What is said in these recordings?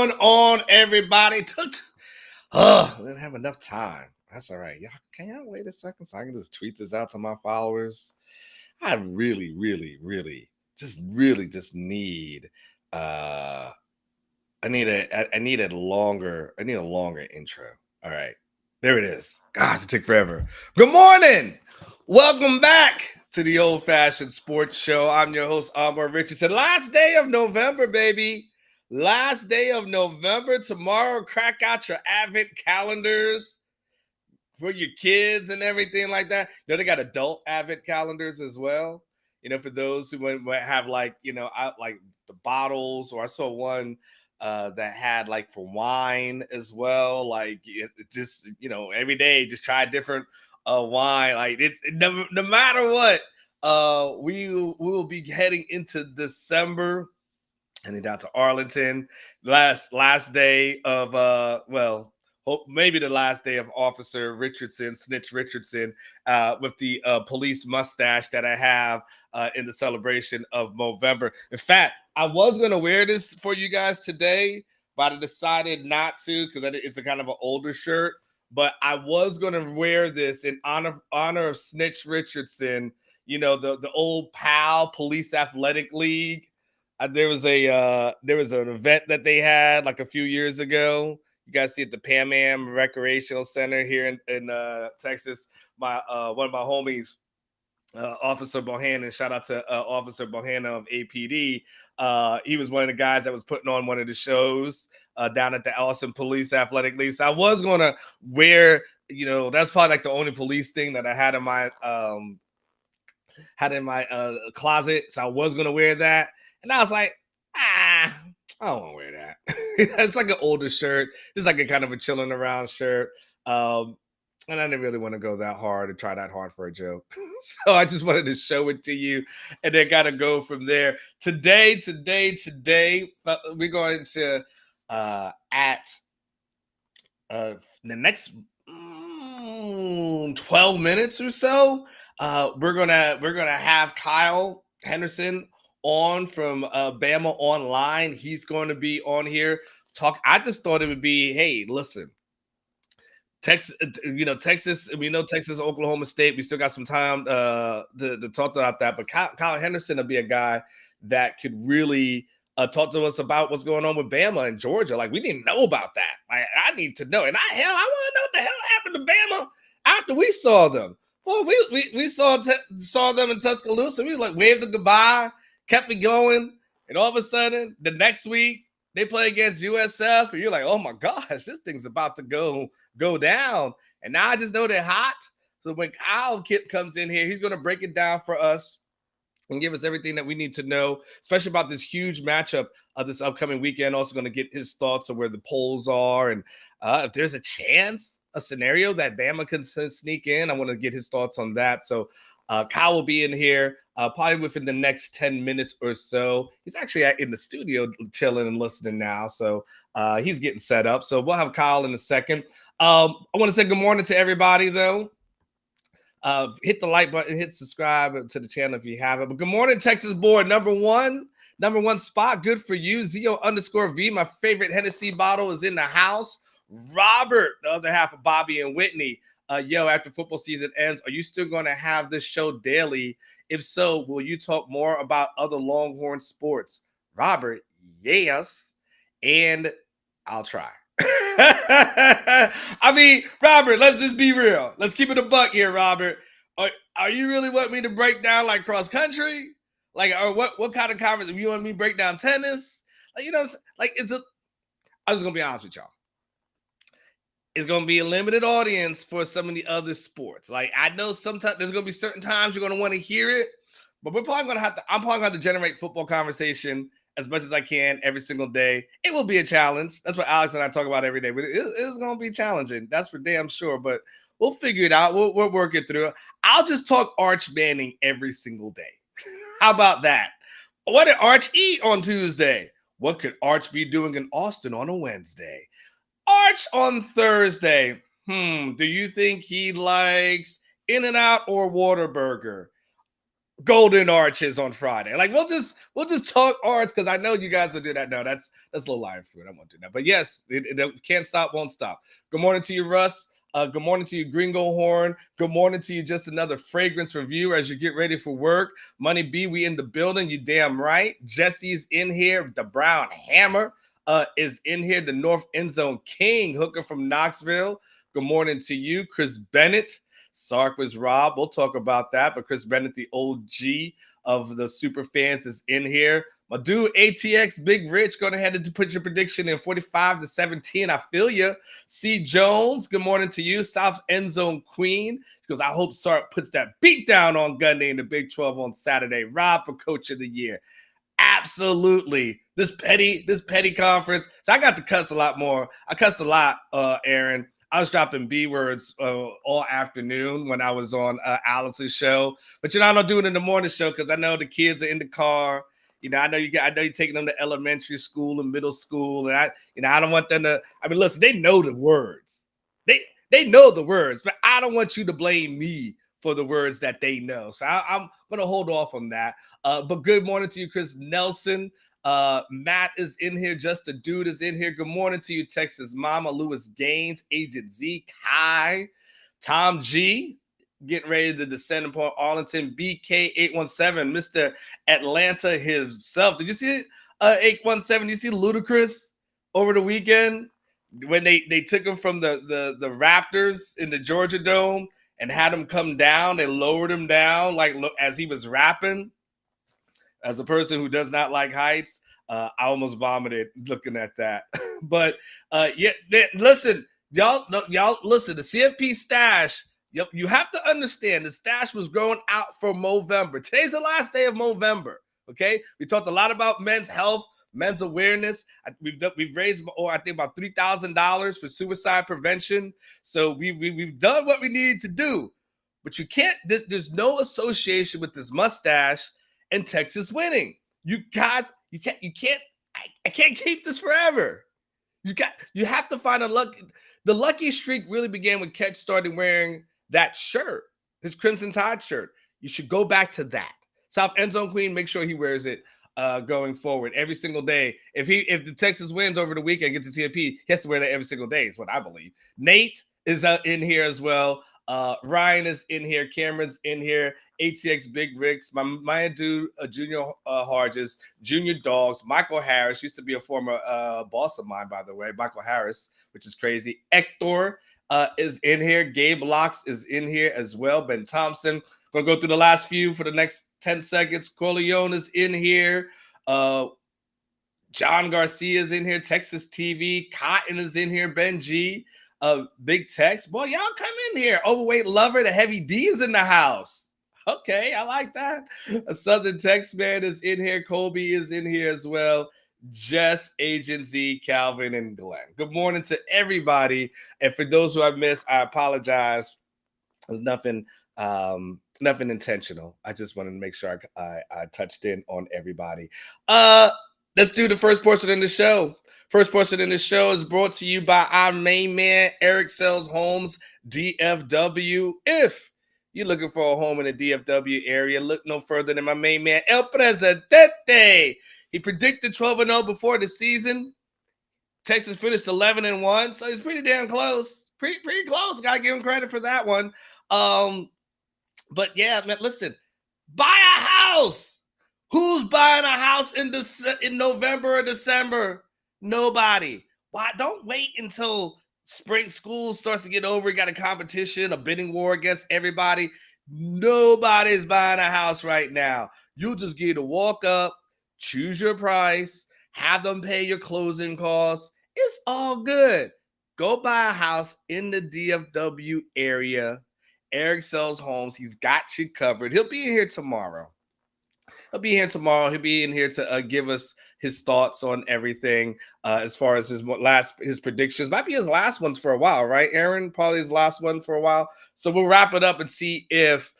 going on, everybody? I didn't have enough time. That's all right. Can y'all wait a second so I can just tweet this out to my followers? I really just need I need a longer intro. All right. There it is. Gosh, it took forever. Good morning. Welcome back to the Old Fashioned Sports Show. I'm your host, Amar Richardson. Last day of November, baby. Last day of November. Tomorrow, crack out your advent calendars for your kids and everything like that. You know, they got adult advent calendars as well. You know, for those who might have like the bottles, or I saw one that had like for wine as well. Like it just, every day just try different wine. Like no matter what, we will be heading into December, heading down to Arlington. Last day of maybe the last day of Officer Richardson, Snitch Richardson, with the police mustache that I have in the celebration of November. In fact, I was going to wear this for you guys today, but I decided not to because it's a kind of an older shirt. But I was going to wear this in honor of Snitch Richardson, the old PAL Police Athletic League. There was an event that they had like a few years ago. You guys see at the Pan Am Recreational Center here in Texas. One of my homies, Officer Bohannon, shout out to Officer Bohannon of APD. He was one of the guys that was putting on one of the shows down at the Austin Police Athletic League. So I was gonna wear, that's probably like the only police thing that I had in my closet. So I was gonna wear that. And I was like, I don't want to wear that. It's like an older shirt. It's like a kind of a chilling around shirt. And I didn't really want to go that hard and try that hard for a joke. So I just wanted to show it to you and then got to go from there. Today, we're going to, at the next 12 minutes or so, we're gonna have Kyle Henderson on from Bama Online. He's going to be on here talk. I just thought it would be, hey, listen, Texas, we know Texas, Oklahoma State. We still got some time to talk about that. But Kyle Henderson will be a guy that could really talk to us about what's going on with Bama and Georgia. Like, we didn't know about that. Like, I need to know. And I want to know what the hell happened to Bama after we saw them. Well, we saw them in Tuscaloosa. We like waved them goodbye, kept it going, and all of a sudden, the next week they play against USF, and you're like, oh my gosh, this thing's about to go down. And now I just know they're hot. So when Kyle comes in here, he's going to break it down for us and give us everything that we need to know, especially about this huge matchup of this upcoming weekend. Also going to get his thoughts on where the polls are, and if there's a scenario that Bama can sneak in, I want to get his thoughts on that. So Kyle will be in here probably within the next 10 minutes or so. He's actually in the studio chilling and listening now. So he's getting set up. So we'll have Kyle in a second. I want to say good morning to everybody, though. Hit the like button, hit subscribe to the channel if you haven't. But good morning, Texas board. Number one spot. Good for you. Zio_V, my favorite Hennessy bottle, is in the house. Robert, the other half of Bobby and Whitney. After football season ends, are you still going to have this show daily? If so, will you talk more about other Longhorn sports? Robert, yes. And I'll try. I mean, Robert, let's just be real. Let's keep it a buck here, Robert. Are you really want me to break down like cross country? Like, or what kind of conference? You want me to break down tennis? Like, I'm just going to be honest with y'all. It's going to be a limited audience for some of the other sports. Like, I know sometimes there's going to be certain times you're going to want to hear it, but I'm probably going to have to generate football conversation as much as I can every single day. It will be a challenge. That's what Alex and I talk about every day, but it's going to be challenging. That's for damn sure, but we'll figure it out. We'll work it through. I'll just talk Arch Manning every single day. How about that? What did Arch eat on Tuesday? What could Arch be doing in Austin on a Wednesday? Arch on Thursday. Do you think he likes In-N-Out or Whataburger? golden arches on Friday. Like we'll just talk arch because I know you guys will do that. No, that's a little lion food. I won't do that. But yes, it can't stop, won't stop. Good morning to you, Russ. Good morning to you, Gringo Horn. Good morning to you. Just another fragrance review as you get ready for work. Money B, we in the building. You damn right. Jesse's in here. The Brown Hammer is in here. The North End Zone King, hooker from Knoxville. Good morning to you, Chris Bennett. Sark was Rob. We'll talk about that. But Chris Bennett, the OG of the super fans, is in here. My dude, ATX Big Rich, going ahead to put your prediction in 45-17. I feel you. C. Jones, good morning to you. South End Zone Queen. She goes, I hope Sark puts that beat down on Gunday in the Big 12 on Saturday. Rob for Coach of the Year. Absolutely. This petty conference. So I got to cuss a lot more. I cussed a lot, Aaron. I was dropping B words all afternoon when I was on Alice's show. But I don't do it in the morning show because I know the kids are in the car. I know you're taking them to elementary school and middle school, and I don't want them to. I mean, listen, they know the words. They know the words, but I don't want you to blame me for the words that they know. So I'm gonna hold off on that. But good morning to you, Chris Nelson. Matt is in here. Just a Dude is in here. Good morning to you, Texas Mama, Lewis Gaines, Agent Z, Kai, Tom G, getting ready to descend upon Arlington, BK817, Mr. Atlanta himself. Did you see 817? You see Ludacris over the weekend when they took him from the Raptors in the Georgia Dome and had him come down? They lowered him down as he was rapping. As a person who does not like heights, I almost vomited looking at that. But listen, y'all listen. The CFP stash. You have to understand the stash was growing out for Movember. Today's the last day of Movember. Okay, we talked a lot about men's health, men's awareness. We've raised, I think, about $3,000 for suicide prevention. So we've done what we need to do. But you can't. There's no association with this mustache and Texas winning. You guys, you can't. I can't keep this forever. You have to find the lucky streak really began when Ketch started wearing that shirt, his Crimson Tide shirt. You should go back to that. South End Zone Queen, make sure he wears it going forward every single day. If the Texas wins over the weekend, gets a CFP, he has to wear that every single day, is what I believe. Nate is in here as well. Ryan is in here. Cameron's in here. ATX Big Ricks. My dude, Junior Harges, Junior Dogs. Michael Harris used to be a former boss of mine, by the way. Michael Harris, which is crazy. Hector is in here. Gabe Locks is in here as well. Ben Thompson. Gonna go through the last few for the next 10 seconds. Corleone is in here. John Garcia is in here. Texas TV. Cotton is in here. Ben G. Big Tex. Boy, y'all come in here. Overweight Lover. The Heavy D is in the house. Okay, I like that. A Southern Tex man is in here. Colby is in here as well. Jess, Agent Z, Calvin, and Glenn. Good morning to everybody. And for those who I've missed, I apologize. There's nothing intentional. I just wanted to make sure I touched in on everybody. Let's do the first portion of the show. First portion in the show is brought to you by our main man, Eric Sells Homes, DFW. If you're looking for a home in the DFW area, look no further than my main man, El Presidente. He predicted 12-0 before the season. Texas finished 11-1, so he's pretty damn close. Pretty close. Got to give him credit for that one. But yeah, man, listen, buy a house. Who's buying a house in November or December? Nobody. Why? Don't wait until spring school starts to get over. You got a competition, a bidding war against everybody. Nobody's buying a house right now. You just get to walk up, choose your price, have them pay your closing costs. It's all good. Go buy a house in the DFW area. Eric Sells Homes. He's got you covered. He'll be here tomorrow. He'll be in here to give us his thoughts on everything as far as his predictions. Might be his last ones for a while, right, Aaron? Probably his last one for a while. So we'll wrap it up and see if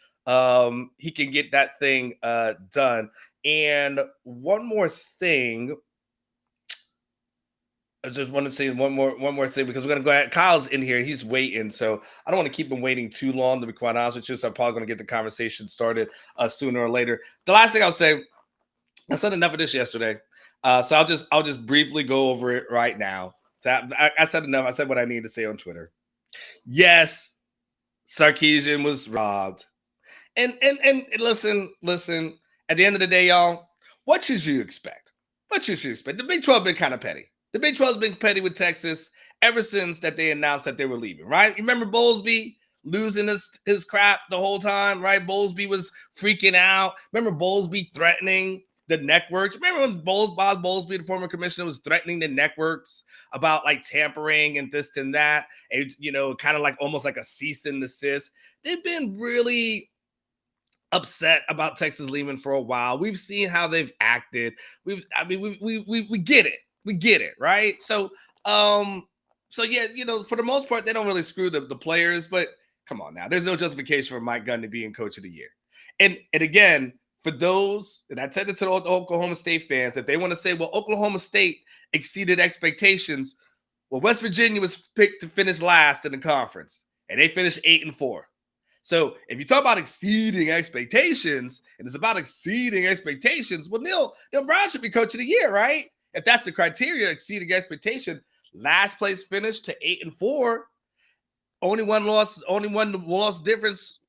he can get that thing done. And one more thing. I just want to say one more thing because we're gonna go ahead. Kyle's in here, he's waiting, so I don't want to keep him waiting too long. To be quite honest with you, so I'm probably gonna get the conversation started sooner or later. The last thing I'll say, I said enough of this yesterday, so I'll just briefly go over it right now. So I said enough. I said what I needed to say on Twitter. Yes, Sarkisian was robbed, and listen. At the end of the day, y'all, what should you expect? What should you expect? The Big 12 been kind of petty. The Big 12's been petty with Texas ever since that they announced that they were leaving, right? You remember Bowlesby losing his crap the whole time, right? Bowlesby was freaking out. Remember Bowlesby threatening the networks? Remember when Bob Bowlesby, the former commissioner, was threatening the networks about like tampering and this and that, and kind of like almost like a cease and desist. They've been really upset about Texas leaving for a while. We've seen how they've acted. We get it. We get it, right? So yeah, for the most part, they don't really screw the players, but come on now. There's no justification for Mike Gundy being coach of the year. And again, for those, and I said it to the Oklahoma State fans, if they want to say, well, Oklahoma State exceeded expectations, well, West Virginia was picked to finish last in the conference, and they finished 8-4. So if you talk about exceeding expectations, and it's about exceeding expectations, well, Neil Brown should be coach of the year, right? If that's the criteria, exceeding expectation. Last place finish to 8-4. Only one loss difference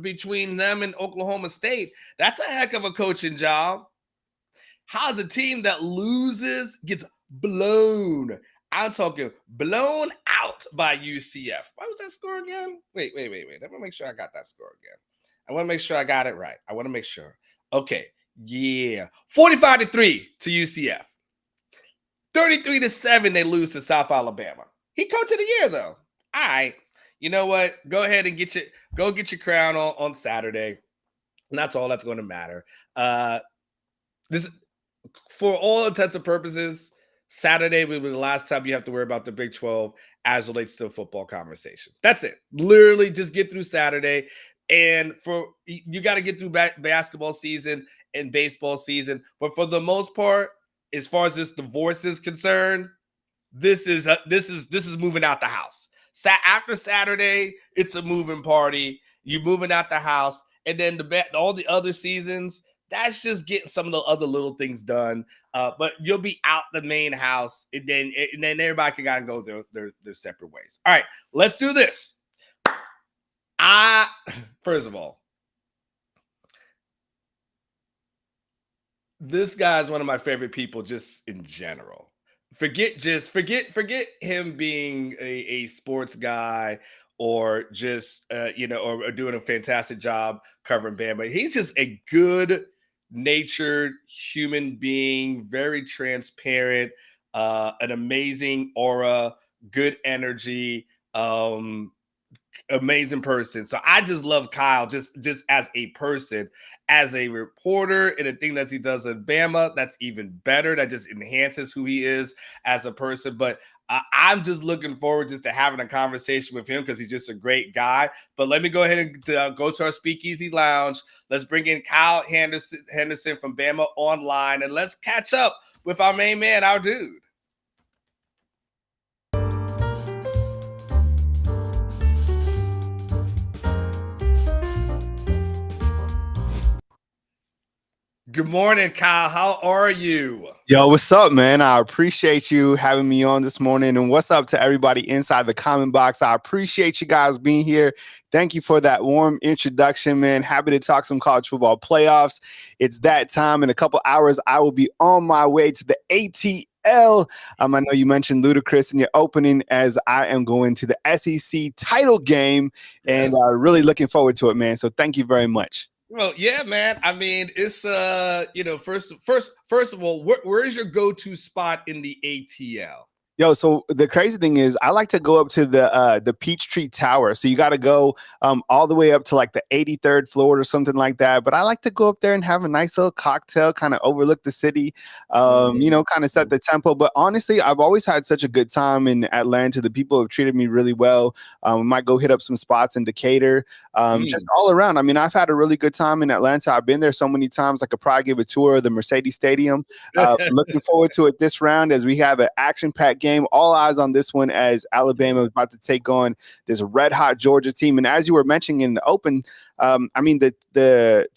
between them and Oklahoma State. That's a heck of a coaching job. How's a team that loses gets blown? I'm talking blown out by UCF. What was that score again? Wait. Let me make sure I got that score again. I want to make sure I got it right. I want to make sure. Okay. Yeah. 45-3 to UCF. 33-7, they lose to South Alabama. He coach of the year, though. All right. You know what? Go ahead and get your crown on Saturday. And that's all that's going to matter. This, for all intents and purposes, Saturday will be the last time you have to worry about the Big 12 as relates to the football conversation. That's it. Literally just get through Saturday. And you got to get through basketball season and baseball season. But for the most part, as far as this divorce is concerned, this is moving out the house. After Saturday, it's a moving party. You're moving out the house. And then all the other seasons, that's just getting some of the other little things done. But you'll be out the main house, and then everybody can gotta go their separate ways. All right, let's do this. First of all, this guy is one of my favorite people just in general. Forget him being a sports guy or just or doing a fantastic job covering Bama. He's just a good natured human being, very transparent, an amazing aura, good energy, amazing person. So I just love Kyle just as a person, as a reporter, and the thing that he does in Bama, that's even better. That just enhances who he is as a person. But I'm just looking forward just to having a conversation with him because he's just a great guy. But let me go ahead and go to our Speakeasy Lounge. Let's bring in Kyle Henderson from Bama Online, and let's catch up with our main man, our dude. Good morning, Kyle. How are you? Yo, what's up, man? I appreciate you having me on this morning. And what's up to everybody inside the comment box? I appreciate you guys being here. Thank you for that warm introduction, man. Happy to talk some college football playoffs. It's that time. In a couple hours, I will be on my way to the ATL. I know you mentioned Ludacris in your opening, as I am going to the SEC title game, and really looking forward to it, man. So thank you very much. Well, yeah, man. I mean, it's first of all, where is your go-to spot in the ATL? Yo, so the crazy thing is I like to go up to the Peachtree Tower. So you got to go all the way up to like the 83rd floor or something like that. But I like to go up there and have a nice little cocktail, kind of overlook the city, kind of set the tempo. But honestly, I've always had such a good time in Atlanta. The people have treated me really well. We might go hit up some spots in Decatur, just all around. I mean, I've had a really good time in Atlanta. I've been there so many times. I could probably give a tour of the Mercedes Stadium. Looking forward to it this round as we have an action-packed game game. All eyes on this one as Alabama is about to take on this red-hot Georgia team. And as you were mentioning in the open, I mean, the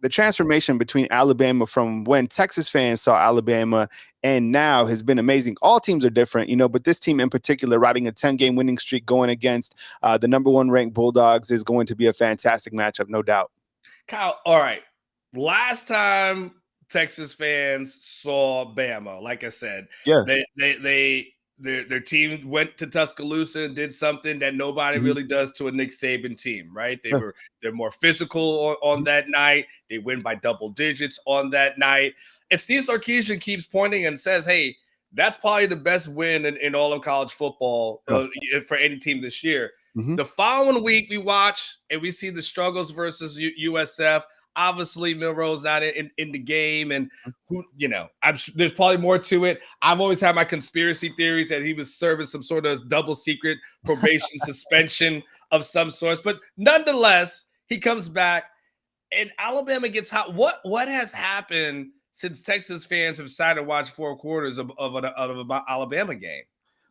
transformation between Alabama from when Texas fans saw Alabama and now has been amazing. All teams are different, but this team in particular, riding a 10-game winning streak going against the number 1 ranked Bulldogs is going to be a fantastic matchup, no doubt. Kyle, all right. Last time Texas fans saw Bama, like I said, yeah, their team went to Tuscaloosa and did something that nobody really does to a Nick Saban team, right? They're more physical on that night. They win by double digits on that night. And Steve Sarkisian keeps pointing and says, hey, that's probably the best win in all of college football for any team this year. The following week, we watch and we see the struggles versus USF. Obviously, Milroe's not in the game, and there's probably more to it. I've always had my conspiracy theories that he was serving some sort of double secret probation suspension of some sort. But nonetheless, he comes back, and Alabama gets hot. What has happened since Texas fans have decided to watch 4 quarters of an Alabama game?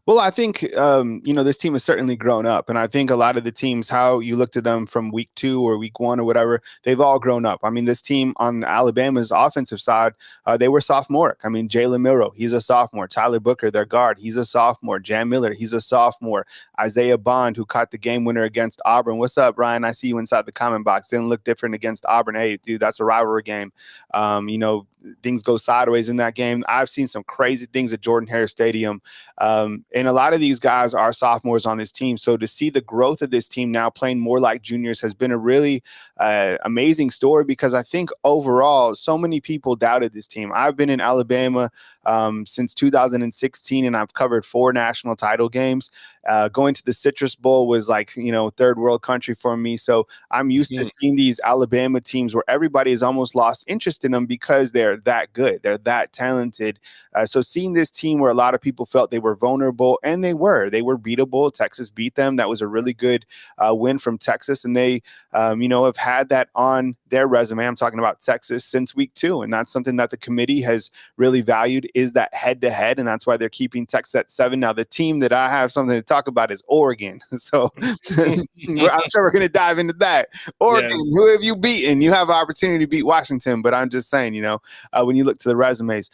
Well, I think, this team has certainly grown up. And I think a lot of the teams, how you looked at them from week 2 or week 1 or whatever, they've all grown up. I mean, this team on Alabama's offensive side, they were sophomoric. I mean, Jalen Milroe, he's a sophomore. Tyler Booker, their guard, he's a sophomore. Jam Miller, he's a sophomore. Isaiah Bond, who caught the game winner against Auburn. What's up, Ryan? I see you inside the comment box. Didn't look different against Auburn. Hey, dude, that's a rivalry game. Things go sideways in that game. I've seen some crazy things at Jordan-Hare Stadium. And a lot of these guys are sophomores on this team. So to see the growth of this team now playing more like juniors has been a really amazing story, because I think overall, so many people doubted this team. I've been in Alabama since 2016, and I've covered 4 national title games. Going to the Citrus Bowl was like, third world country for me. So I'm used to seeing these Alabama teams where everybody has almost lost interest in them because they're that good. They're that talented. So seeing this team where a lot of people felt they were vulnerable, and they were beatable. Texas beat them. That was a really good win from Texas. And they, have had that on their resume. I'm talking about Texas since week 2. And that's something that the committee has really valued, is that head to head. And that's why they're keeping Texas at 7. Now, the team that I have something to talk about is Oregon. So I'm sure we're going to dive into that. Oregon, who have you beaten? You have an opportunity to beat Washington, but I'm just saying, when you look to the resumes,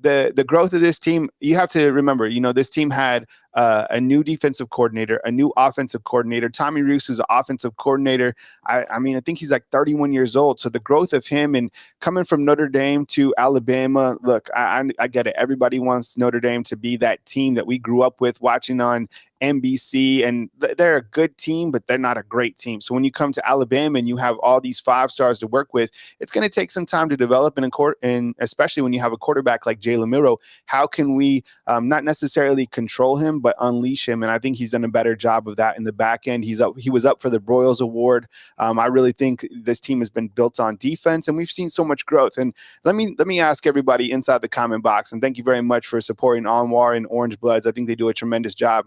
the growth of this team, you have to remember, this team had a new defensive coordinator, a new offensive coordinator. Tommy Rees, who's an offensive coordinator. I mean, I think he's like 31 years old. So the growth of him and coming from Notre Dame to Alabama, look, I get it. Everybody wants Notre Dame to be that team that we grew up with watching on NBC, and they're a good team, but they're not a great team. So when you come to Alabama and you have all these 5 stars to work with, it's going to take some time to develop, and especially when you have a quarterback like Jalen Milroe, how can we not necessarily control him, but unleash him? And I think he's done a better job of that in the back end. He was up for the Broyles Award. I really think this team has been built on defense, and we've seen so much growth. And let me ask everybody inside the comment box, and thank you very much for supporting Anwar and Orange Bloods. I think they do a tremendous job.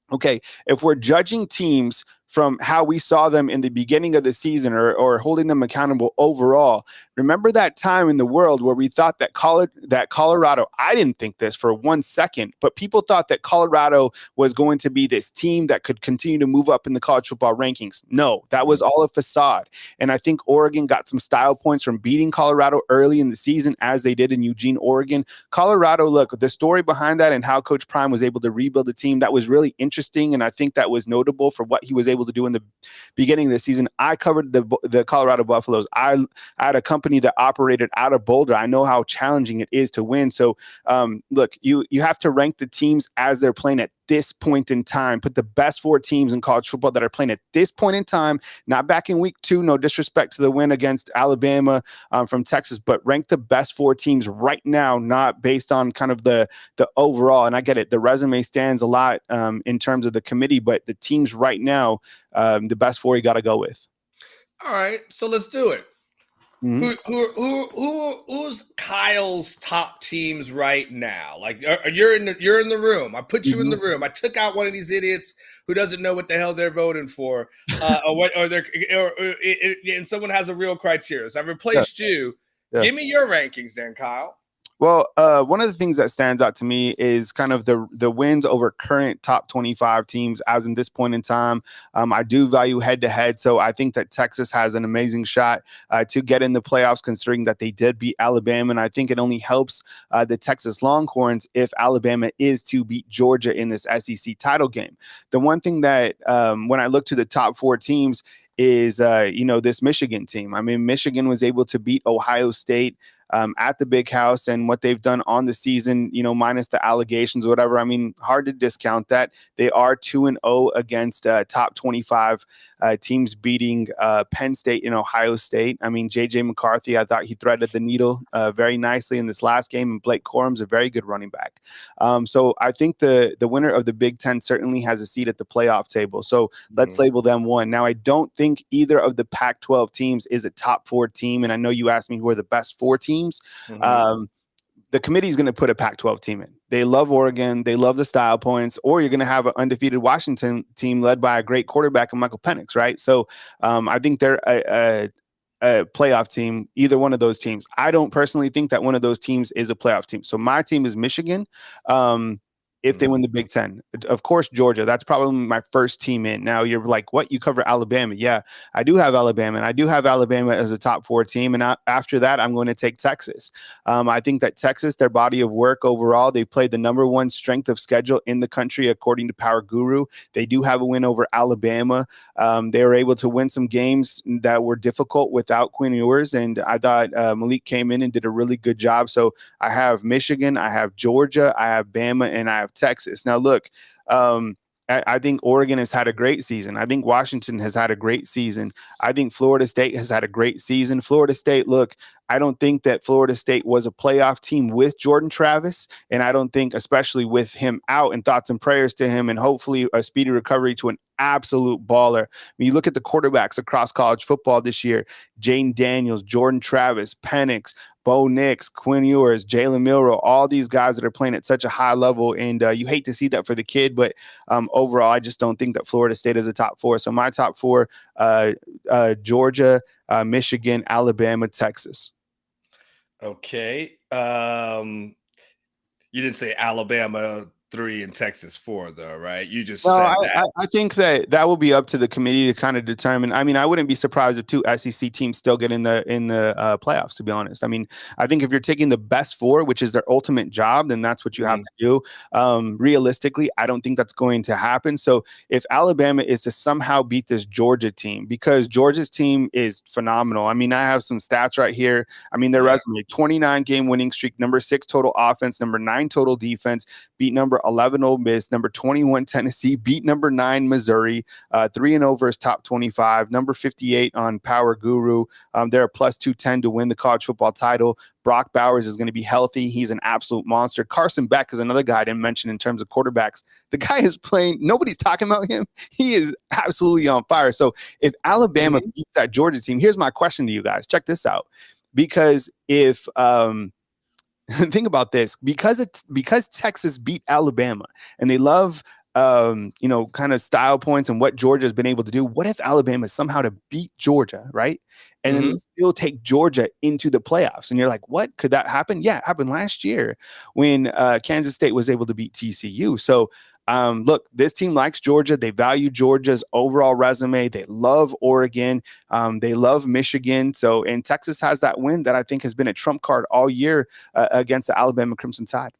Okay, if we're judging teams from how we saw them in the beginning of the season, or holding them accountable overall, remember that time in the world where we thought that Colorado, I didn't think this for 1 second, but people thought that Colorado was going to be this team that could continue to move up in the college football rankings. No, that was all a facade. And I think Oregon got some style points from beating Colorado early in the season, as they did in Eugene, Oregon. Colorado, look, the story behind that and how Coach Prime was able to rebuild a team, that was really interesting. And I think that was notable for what he was able to do in the beginning of the season. I covered the Colorado Buffaloes. I had a company that operated out of Boulder. I know how challenging it is to win. So look, you have to rank the teams as they're playing at this point in time. Put the best 4 teams in college football that are playing at this point in time, not back in week 2. No disrespect to the win against Alabama from Texas, but rank the best 4 teams right now, not based on kind of the overall. And I get it, the resume stands a lot in terms of the committee, but the teams right now, the best 4 you got to go with. All right, so let's do it. Who's Kyle's top teams right now? Like, you're in the room. I put you in the room. I took out one of these idiots who doesn't know what the hell they're voting for, and someone has a real criteria. So I replaced you. Yeah. Give me your rankings then, Kyle. Well, one of the things that stands out to me is kind of the wins over current top 25 teams as in this point in time. I do value head to head, so I think that Texas has an amazing shot to get in the playoffs, considering that they did beat Alabama, and I think it only helps the Texas Longhorns if Alabama is to beat Georgia in this SEC title game. The one thing that when I look to the top 4 teams is this Michigan team. I mean, Michigan was able to beat Ohio State at the big house, and what they've done on the season, minus the allegations or whatever. I mean, hard to discount that. They are 2-0 against top 25 teams, beating Penn State and Ohio State. I mean, JJ McCarthy, I thought he threaded the needle very nicely in this last game, and Blake Corum's a very good running back. So I think the winner of the Big Ten certainly has a seat at the playoff table. So let's label them one. Now, I don't think either of the Pac-12 teams is a top 4 team, and I know you asked me who are the best 4 teams. The committee is going to put a Pac-12 team in. They love Oregon. They love the style points. Or you're going to have an undefeated Washington team led by a great quarterback in Michael Penix, right? So I think they're a playoff team, either one of those teams. I don't personally think that one of those teams is a playoff team. So my team is Michigan. If they win the Big Ten, of course, Georgia, that's probably my first team in. Now you're like, what? You cover Alabama. Yeah, I do have Alabama, and I do have Alabama as a top 4 team. And after that, I'm going to take Texas. I think that Texas, their body of work overall, they played the number 1 strength of schedule in the country, according to Power Guru. They do have a win over Alabama. They were able to win some games that were difficult without Quinn Ewers. And I thought Malik came in and did a really good job. So I have Michigan, I have Georgia, I have Bama, and I have Texas. Now, look, I think Oregon has had a great season. I think Washington has had a great season. I think Florida State has had a great season. Florida State, look, I don't think that Florida State was a playoff team with Jordan Travis, and I don't think, especially with him out, and thoughts and prayers to him, and hopefully a speedy recovery to an absolute baller. When you look at the quarterbacks across college football this year, Jane Daniels, Jordan Travis, Penix, Bo Nix, Quinn Ewers, Jalen Milroe, all these guys that are playing at such a high level, and you hate to see that for the kid, but overall, I just don't think that Florida State is a top 4. So my top 4, Georgia, Michigan, Alabama, Texas. Okay. You didn't say Alabama 3 and Texas 4, though, right? You just said that. I think that will be up to the committee to kind of determine. I mean, I wouldn't be surprised if 2 SEC teams still get in the playoffs, to be honest. I mean, I think if you're taking the best 4, which is their ultimate job, then that's what you have to do. Realistically, I don't think that's going to happen. So if Alabama is to somehow beat this Georgia team, because Georgia's team is phenomenal. I mean, I have some stats right here. I mean, their resume: 29 game winning streak, number 6 total offense, number 9 total defense, beat number 11 Ole Miss, number 21 Tennessee, beat number 9 Missouri, 3-0 versus top 25, number 58 on Power Guru. They're a plus 210 to win the college football title. Brock Bowers is going to be healthy. He's an absolute monster. Carson Beck is another guy I didn't mention in terms of quarterbacks. The guy is playing. Nobody's talking about him. He is absolutely on fire. So if Alabama beats that Georgia team, here's my question to you guys. Check this out. Because if think about this, because Texas beat Alabama and they love kind of style points and what Georgia has been able to do. What if Alabama somehow to beat Georgia, right? And then they still take Georgia into the playoffs. And you're like, what? Could that happen? Yeah, it happened last year when Kansas State was able to beat TCU. So look, this team likes Georgia. They value Georgia's overall resume. They love Oregon. They love Michigan. So, and Texas has that win that I think has been a trump card all year against the Alabama Crimson Tide.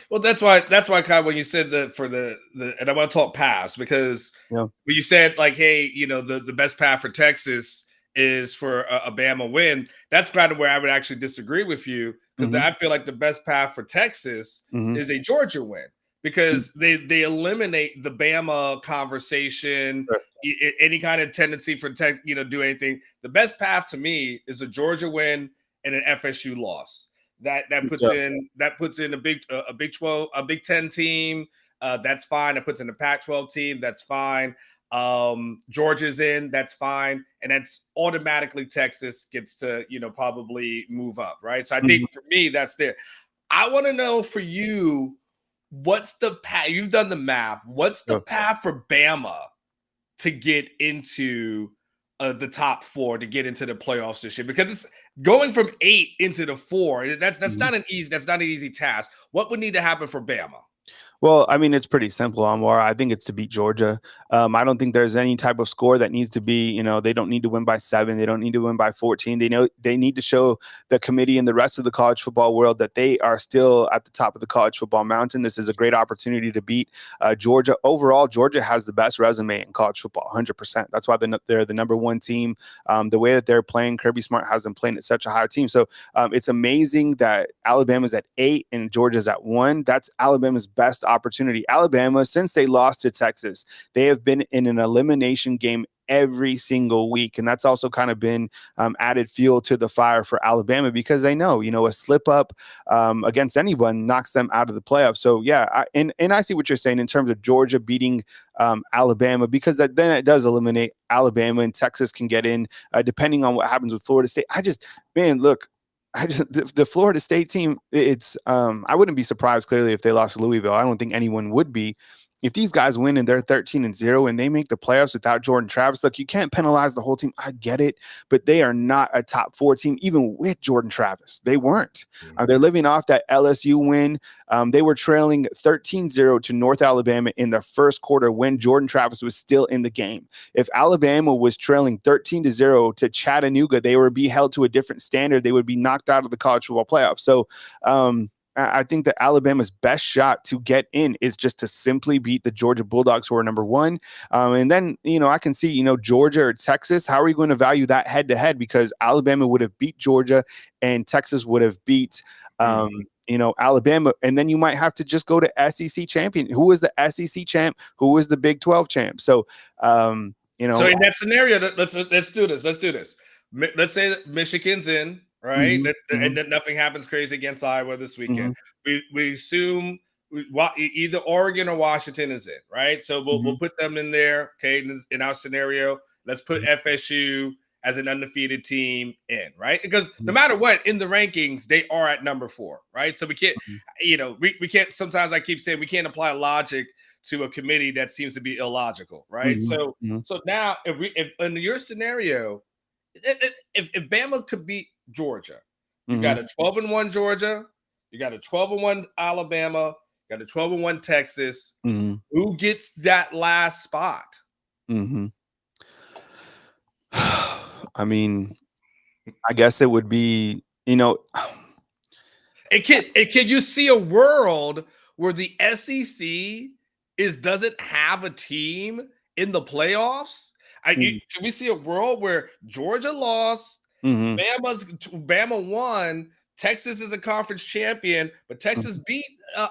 Well, that's why, Kyle, when you said and I want to talk pass, because when you said like, hey, the best path for Texas is for a Bama win, that's kind of where I would actually disagree with you, because I feel like the best path for Texas is a Georgia win, because they eliminate the Bama conversation, any kind of tendency for do anything. The best path to me is a Georgia win and an FSU loss. That puts in a Big 12, a Big 10 team. That's fine. That puts in a Pac-12 team. That's fine. Georgia's in. That's fine. And that's automatically Texas gets to probably move up, right? So I think for me that's there. I want to know for you, what's the path? You've done the math. What's the path for Bama to get into the top 4 to get into the playoffs this year? Because it's going from 8 into the 4. That's not an easy task. What would need to happen for Bama? Well, I mean, it's pretty simple, Anwar. I think it's to beat Georgia. I don't think there's any type of score that needs to be, they don't need to win by 7. They don't need to win by 14. They need to show the committee and the rest of the college football world that they are still at the top of the college football mountain. This is a great opportunity to beat Georgia. Overall, Georgia has the best resume in college football, 100%. That's why they're the number 1 team. The way that they're playing, Kirby Smart has them playing at such a high team. So it's amazing that Alabama's at 8 and Georgia's at 1. That's Alabama's best opportunity. Alabama, since they lost to Texas, they have been in an elimination game every single week. And that's also kind of been added fuel to the fire for Alabama, because they know, a slip up against anyone knocks them out of the playoffs. So yeah, and I see what you're saying in terms of Georgia beating Alabama, because then it does eliminate Alabama, and Texas can get in depending on what happens with Florida State. The Florida State team, it's I wouldn't be surprised clearly if they lost to Louisville. I don't think anyone would be. If these guys win and they're 13-0 and they make the playoffs without Jordan Travis, look, you can't penalize the whole team. I get it, but they are not a top 4 team, even with Jordan Travis. They weren't. They're living off that LSU win. They were trailing 13-0 to North Alabama in the first quarter when Jordan Travis was still in the game. If Alabama was trailing 13-0 to Chattanooga, they would be held to a different standard. They would be knocked out of the college football playoffs. So, I think that Alabama's best shot to get in is just to simply beat the Georgia Bulldogs, who are number 1. And then, I can see, Georgia or Texas. How are you going to value that head to head? Because Alabama would have beat Georgia and Texas would have beat, Alabama. And then you might have to just go to SEC champion. Who was the SEC champ? Who was the Big 12 champ? So, So in that scenario, let's do this. Let's do this. Let's say that Michigan's in. Right, and then nothing happens crazy against Iowa this weekend. We assume either Oregon or Washington is in, right? So we'll put them in there. Okay, in our scenario, let's put FSU as an undefeated team in, right? Because no matter what, in the rankings, they are at number 4, right? So we can't, we can't. Sometimes I keep saying we can't apply logic to a committee that seems to be illogical, right? So now, if in your scenario, if Bama could beat Georgia, you got a 12-1 Georgia, you got a 12-1 Alabama, you got a 12-1 Texas. Who gets that last spot? I mean, I guess it would be, Can you see a world where the SEC doesn't have a team in the playoffs? Can we see a world where Georgia lost, Bama won, Texas is a conference champion, but Texas beat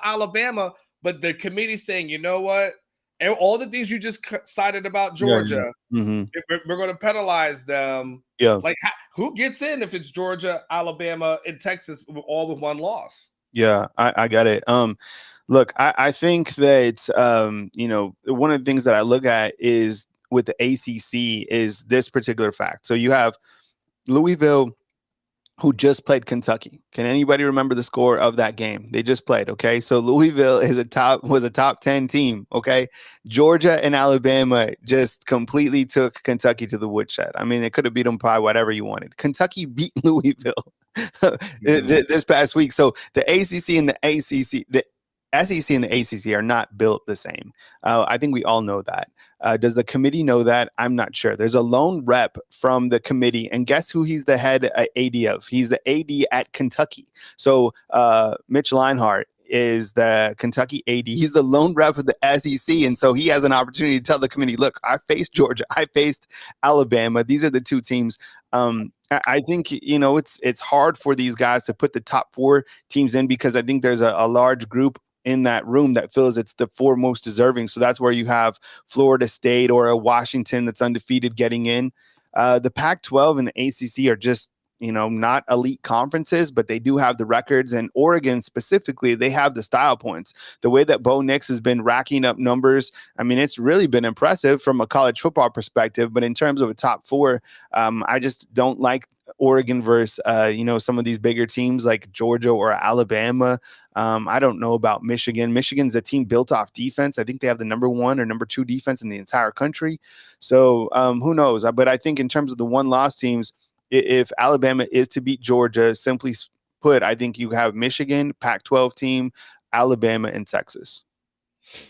Alabama, but the committee's saying, you know what? And all the things you just cited about Georgia, we're going to penalize them. Yeah. Like, who gets in if it's Georgia, Alabama, and Texas all with 1 loss? Yeah, I got it. Look, I think that, one of the things that I look at is with the ACC is this particular fact. So you have Louisville, who just played Kentucky. Can anybody remember the score of that game? They just played, okay? So Louisville was a top 10 team, okay? Georgia and Alabama just completely took Kentucky to the woodshed. I mean, it could have beat them by whatever you wanted. Kentucky beat Louisville this past week. So the ACC and the SEC and the ACC are not built the same. I think we all know that. Does the committee know that? I'm not sure. There's a lone rep from the committee, and guess who he's the head AD of? He's the AD at Kentucky. So Mitch Leinart is the Kentucky AD. He's the lone rep of the SEC, and so he has an opportunity to tell the committee, look, I faced Georgia, I faced Alabama. These are the 2 teams. I think, it's hard for these guys to put the top 4 teams in, because I think there's a large group in that room that feels it's the 4 most deserving. So that's where you have Florida State or a Washington that's undefeated getting in. The Pac-12 and the ACC are just, not elite conferences, but they do have the records. And Oregon specifically, they have the style points. The way that Bo Nix has been racking up numbers, I mean, it's really been impressive from a college football perspective. But in terms of a top 4, I just don't like Oregon versus some of these bigger teams like Georgia or Alabama. I don't know about Michigan. Michigan's a team built off defense. I think they have the number 1 or number 2 defense in the entire country. So who knows? But I think in terms of the one-loss teams, if Alabama is to beat Georgia, simply put, I think you have Michigan, Pac-12 team, Alabama, and Texas.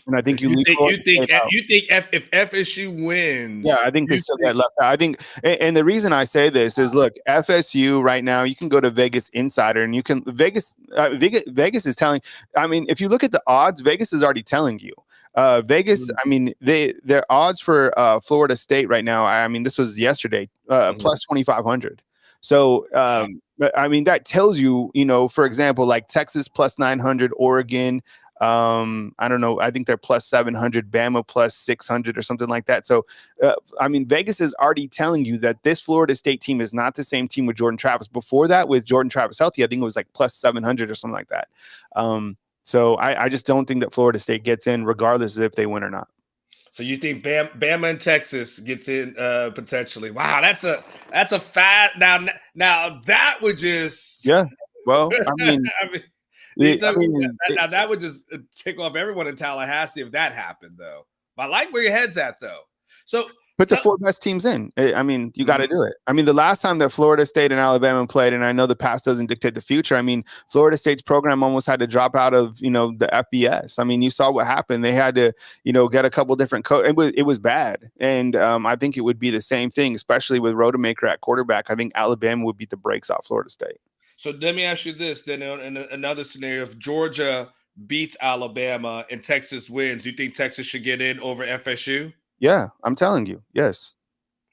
And I think you leave Florida State out. If FSU wins, yeah, I think they still get left out. I think, and the reason I say this is, look, FSU right now, you can go to Vegas Insider, and you can Vegas is telling. I mean, if you look at the odds, Vegas is already telling you. Vegas, I mean, their odds for Florida State right now. I mean, this was yesterday, plus 2,500. So, I mean, that tells you, for example, like Texas plus 900, Oregon. I don't know. I think they're plus 700, Bama plus 600 or something like that. So, I mean, Vegas is already telling you that this Florida State team is not the same team with Jordan Travis. Before that, with Jordan Travis healthy, I think it was like plus 700 or something like that. So I just don't think that Florida State gets in regardless of if they win or not. So you think Bama and Texas gets in potentially? Wow, that's a fat now that would just Well, I mean. Now that would just tick off everyone in Tallahassee if that happened, though. I like where your head's at, though. So put the 4 best teams in. I mean, you got to do it. I mean, the last time that Florida State and Alabama played, and I know the past doesn't dictate the future. I mean, Florida State's program almost had to drop out of the FBS. I mean, you saw what happened. They had to get a couple different it was bad, and I think it would be the same thing, especially with Rodemaker at quarterback. I think Alabama would beat the brakes off Florida State. So let me ask you this then: in another scenario, if Georgia beats Alabama and Texas wins, you think Texas should get in over FSU? Yeah, I'm telling you, yes.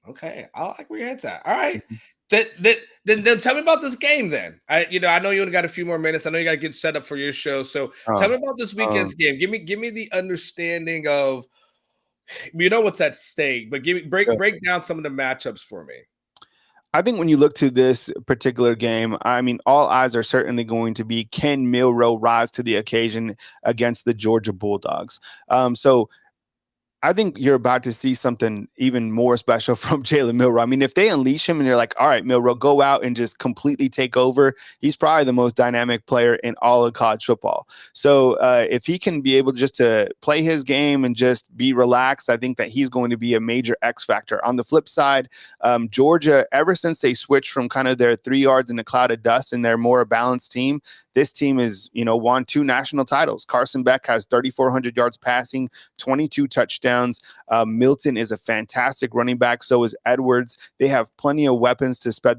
Okay, I like where your head's at. All right, then tell me about this game. Then I know you only got a few more minutes. I know you got to get set up for your show. So tell me about this weekend's game. Give me the understanding of what's at stake, but break down some of the matchups for me. I think when you look to this particular game, I mean, all eyes are certainly going to be, can Milroe rise to the occasion against the Georgia Bulldogs? So I think you're about to see something even more special from Jalen Milroe. I mean, if they unleash him and you're like, all right, Milroe, go out and just completely take over, he's probably the most dynamic player in all of college football. So if he can be able just to play his game and just be relaxed, I think that he's going to be a major X factor. On the flip side, Georgia, ever since they switched from kind of their 3 yards in a cloud of dust and they're more a balanced team, this team is, won 2 national titles. Carson Beck has 3,400 yards passing, 22 touchdowns. Milton is a fantastic running back. So is Edwards. They have plenty of weapons to spread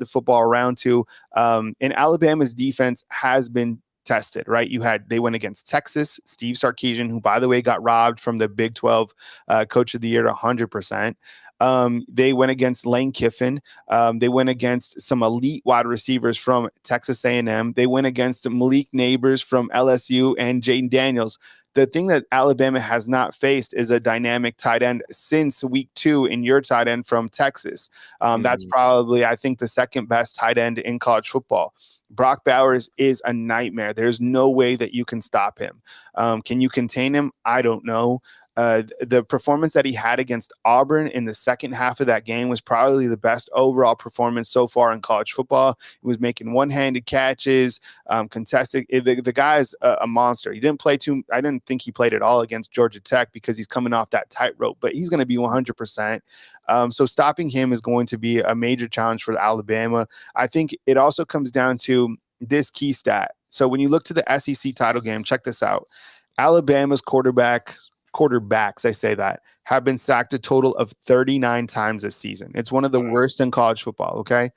the football around to. And Alabama's defense has been tested, right? They went against Texas, Steve Sarkisian, who, by the way, got robbed from the Big 12 Coach of the Year 100%. They went against Lane Kiffin. They went against some elite wide receivers from Texas A&M. They went against Malik Neighbors from LSU and Jaden Daniels. The thing that Alabama has not faced is a dynamic tight end since week 2 in your tight end from Texas. That's probably, I think, the second best tight end in college football. Brock Bowers is a nightmare. There's no way that you can stop him. Can you contain him? I don't know. The performance that he had against Auburn in the second half of that game was probably the best overall performance so far in college football. He was making one-handed catches, contested. The guy's a monster. He didn't play I didn't think he played at all against Georgia Tech because he's coming off that tightrope, but he's going to be 100%. So stopping him is going to be a major challenge for Alabama. I think it also comes down to this key stat. So when you look to the SEC title game, check this out. Alabama's quarterbacks, I say that, have been sacked a total of 39 times this season. It's one of the worst in college football, okay?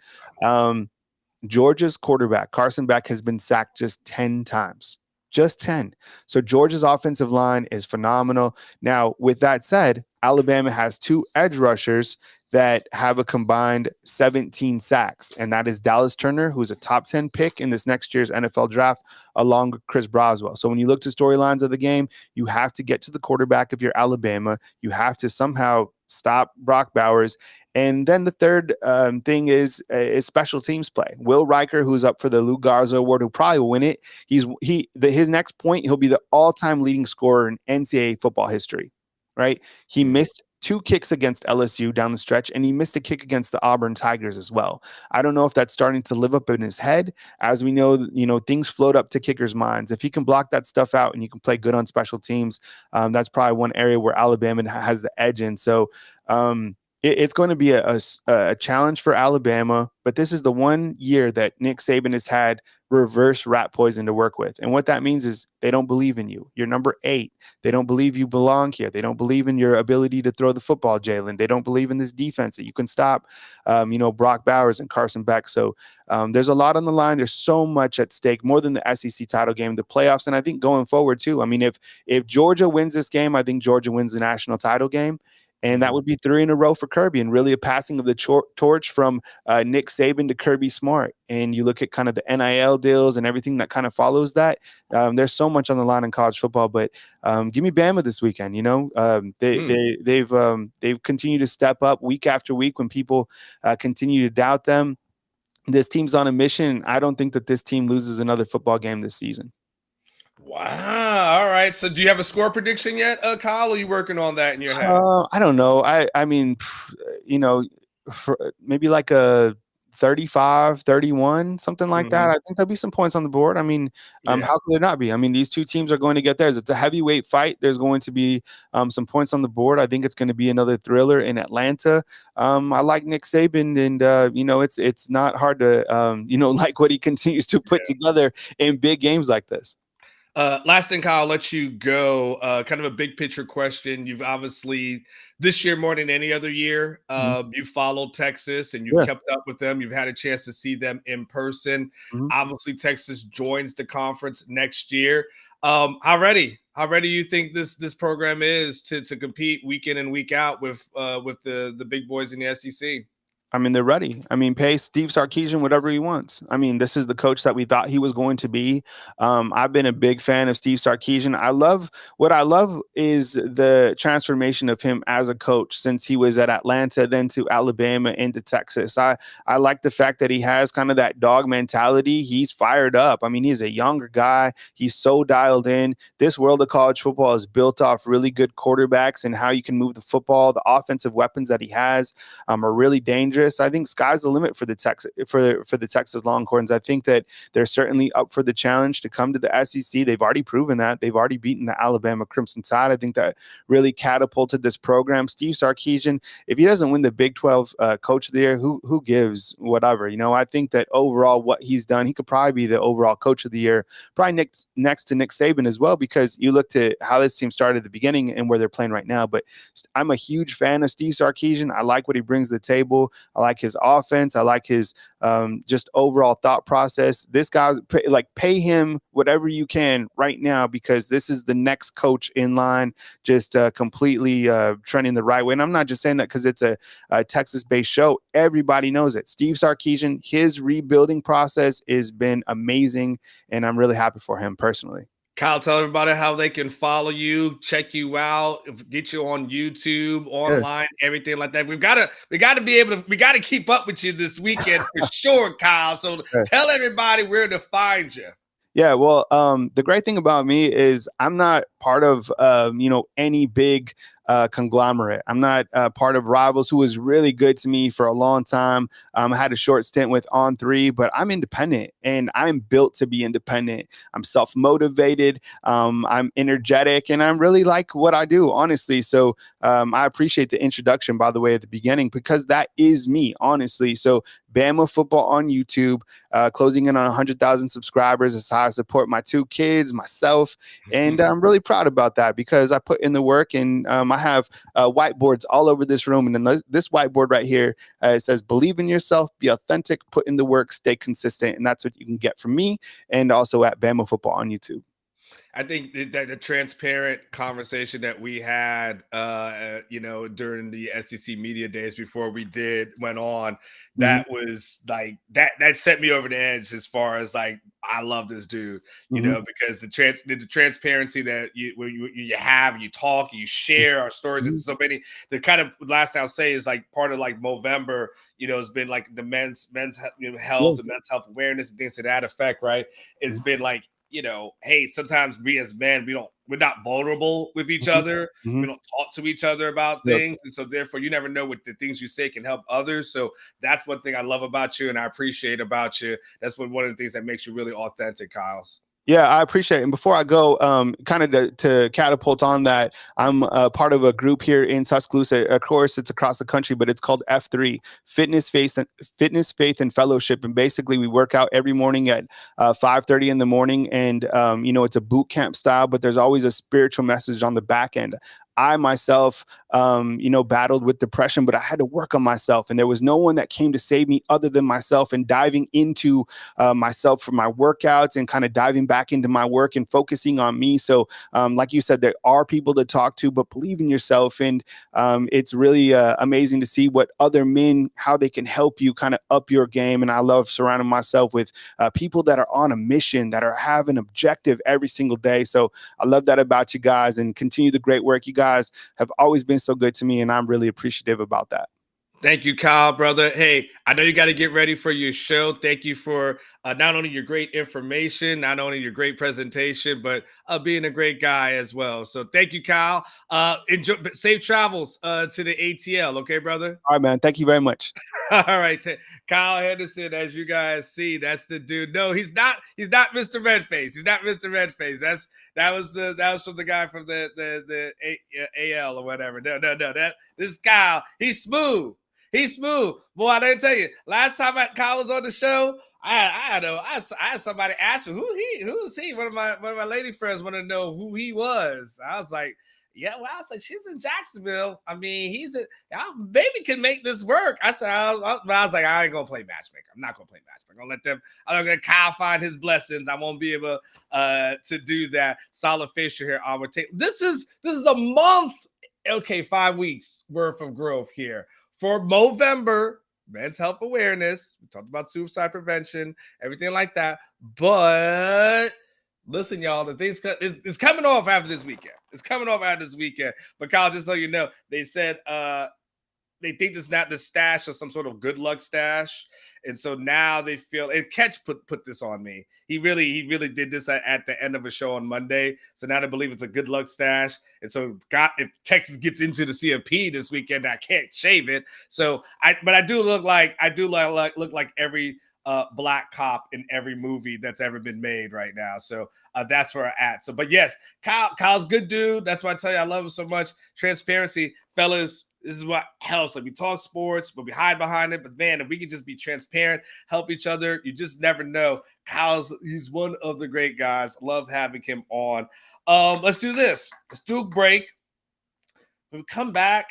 Georgia's quarterback, Carson Beck, has been sacked just 10 times. Just 10. So Georgia's offensive line is phenomenal. Now, with that said, Alabama has 2 edge rushers that have a combined 17 sacks, and that is Dallas Turner, who's a top 10 pick in this next year's NFL draft, along with Chris Broswell. So when you look to storylines of the game, you have to get to the quarterback if you're Alabama. You have to somehow stop Brock Bowers. And then the third thing is special teams play. Will Riker, who's up for the Lou Garza Award, who probably will win it. His next point, he'll be the all-time leading scorer in NCAA football history, right? He missed 2 kicks against LSU down the stretch, and he missed a kick against the Auburn Tigers as well. I don't know if that's starting to live up in his head. As we know, things float up to kickers' minds. If he can block that stuff out and you can play good on special teams, that's probably one area where Alabama has the edge in. So it's going to be a challenge for Alabama, but this is the one year that Nick Saban has had reverse rat poison to work with. And what that means is they don't believe in you. You're number 8. They don't believe you belong here. They don't believe in your ability to throw the football, Jalen. They don't believe in this defense that you can stop, Brock Bowers and Carson Beck. So there's a lot on the line. There's so much at stake, more than the SEC title game, the playoffs, and I think going forward too. I mean, if Georgia wins this game, I think Georgia wins the national title game. And that would be 3 in a row for Kirby, and really a passing of the torch from Nick Saban to Kirby Smart. And you look at kind of the NIL deals and everything that kind of follows that. There's so much on the line in college football, but give me Bama this weekend. They've continued to step up week after week when people continue to doubt them. This team's on a mission. I don't think that this team loses another football game this season. Wow. All right. So do you have a score prediction yet, Kyle? Or are you working on that in your head? I don't know. I mean, maybe like a 35-31, something like that. I think there'll be some points on the board. I mean, how could there not be? I mean, these two teams are going to get theirs. It's a heavyweight fight. There's going to be some points on the board. I think it's going to be another thriller in Atlanta. I like Nick Saban, and it's not hard to like what he continues to put together in big games like this. Last thing, Kyle, I'll let you go. Kind of a big picture question. You've obviously this year more than any other year, you followed Texas and you've kept up with them. You've had a chance to see them in person. Obviously, Texas joins the conference next year. How ready do you think this program is to compete week in and week out with the big boys in the SEC? I mean, they're ready. I mean, pay Steve Sarkisian whatever he wants. I mean, this is the coach that we thought he was going to be. I've been a big fan of Steve Sarkisian. What I love is the transformation of him as a coach since he was at Atlanta, then to Alabama, into Texas. I like the fact that he has kind of that dog mentality. He's fired up. I mean, he's a younger guy. He's so dialed in. This world of college football is built off really good quarterbacks and how you can move the football. The offensive weapons that he has are really dangerous. I think sky's the limit for the Texas Longhorns. I think that they're certainly up for the challenge to come to the SEC. They've already proven that. They've already beaten the Alabama Crimson Tide. I think that really catapulted this program. Steve Sarkisian, if he doesn't win the Big 12 Coach of the Year, who gives? Whatever. I think that overall what he's done, he could probably be the overall Coach of the Year, probably next to Nick Saban as well, because you look to how this team started at the beginning and where they're playing right now. But I'm a huge fan of Steve Sarkisian. I like what he brings to the table. I like his offense. I like his just overall thought process. This guy's pay him whatever you can right now, because this is the next coach in line, just completely trending the right way. And I'm not just saying that because it's a Texas-based show. Everybody knows it. Steve Sarkisian, his rebuilding process has been amazing, and I'm really happy for him personally. Kyle, tell everybody how they can follow you, check you out, get you on YouTube, online, everything like that. We gotta keep up with you this weekend for sure, Kyle. So tell everybody where to find you. Yeah, well, the great thing about me is I'm not part of any big conglomerate. I'm not part of Rivals, who was really good to me for a long time. I had a short stint with On3, but I'm independent and I'm built to be independent. I'm self-motivated. I'm energetic, and I really like what I do, honestly. So I appreciate the introduction, by the way, at the beginning, because that is me, honestly. So Bama Football on YouTube, closing in on 100,000 subscribers. Is how I support my 2 kids, myself, and I'm really proud about that because I put in the work, and I have whiteboards all over this room. And then this whiteboard right here, it says, believe in yourself, be authentic, put in the work, stay consistent. And that's what you can get from me, and also at Bama Football on YouTube. I think that the transparent conversation that we had, during the SEC media days before we went on, that was like that set me over the edge as far as like, I love this dude, because the transparency that you have, you talk, you share our stories, and so many. The kind of last thing I'll say is like part of like Movember, it's been like the men's health, the men's health awareness, and things to that effect, right? It's been like hey, sometimes we as men, we're not vulnerable with each other. We don't talk to each other about things. And so therefore you never know what the things you say can help others. So that's one thing I love about you and I appreciate about you. That's one of the things that makes you really authentic, Kyle's. Yeah, I appreciate it. And before I go, kind of to catapult on that, I'm part of a group here in Tuscaloosa. Of course, it's across the country, but it's called F3, Fitness, Faith, and Fellowship. And basically, we work out every morning at 5:30 in the morning. And, it's a boot camp style, but there's always a spiritual message on the back end. I myself, battled with depression, but I had to work on myself. And there was no one that came to save me other than myself, and diving into myself for my workouts and kind of diving back into my work and focusing on me. So like you said, there are people to talk to, but believe in yourself. And it's really amazing to see what other men, how they can help you kind of up your game. And I love surrounding myself with people that are on a mission, that have an objective every single day. So I love that about you guys, and continue the great work. You guys have always been so good to me, and I'm really appreciative about that. Thank you, Kyle, brother. Hey, I know you got to get ready for your show. Thank you for not only your great information, not only your great presentation, but being a great guy as well. So thank you, Kyle. Enjoy, safe travels to the ATL. Okay, brother? All right, man. Thank you very much. All right, Kyle Henderson, as you guys see, that's the dude. No, he's not. He's not Mr. Redface. He's not Mr. Redface. That was from the guy from the AL or whatever. No. This Kyle. He's smooth. He's smooth. Boy, I didn't tell you. Last time Kyle was on the show, I had somebody ask me who's he. One of my lady friends wanted to know who he was. I was like, yeah, well, I was like, she's in Jacksonville. I mean, maybe can make this work. I said, I was like, I ain't gonna play matchmaker. I'm not gonna play matchmaker. I'm gonna let Kyle find his blessings. I won't be able to do that. Solid Fisher here. This is a month. Okay, 5 weeks worth of growth here for Movember. Men's health awareness. We talked about suicide prevention, everything like that. But listen, y'all, the thing's it's coming off after this weekend. It's coming off after this weekend. But Kyle, just so you know, they said they think it's not the stash of some sort of good luck stash. And so now they feel, and Ketch put this on me. He really did this at the end of a show on Monday. So now they believe it's a good luck stash. And so if Texas gets into the CFP this weekend, I can't shave it. So I do look like every black cop in every movie that's ever been made right now. So that's where I'm at. So, but yes, Kyle's a good dude. That's why I tell you I love him so much. Transparency, fellas. This is what helps. Like, we talk sports, but we hide behind it. But man, if we can just be transparent, help each other, you just never know. He's one of the great guys. Love having him on. Let's do this. Let's do a break. When we come back,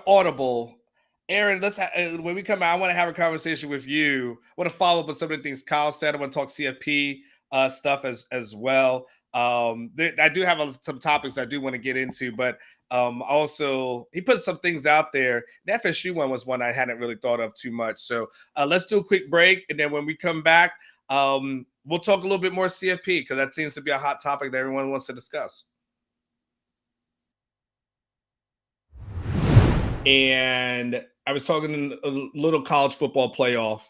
Audible. Aaron, when we come out, I want to have a conversation with you. I want to follow up on some of the things Kyle said. I want to talk CFP stuff as well. I do have some topics I do want to get into, but also he put some things out there. The FSU one was one I hadn't really thought of too much. So let's do a quick break, and then when we come back, we'll talk a little bit more CFP, because that seems to be a hot topic that everyone wants to discuss. And I was talking a little college football playoff,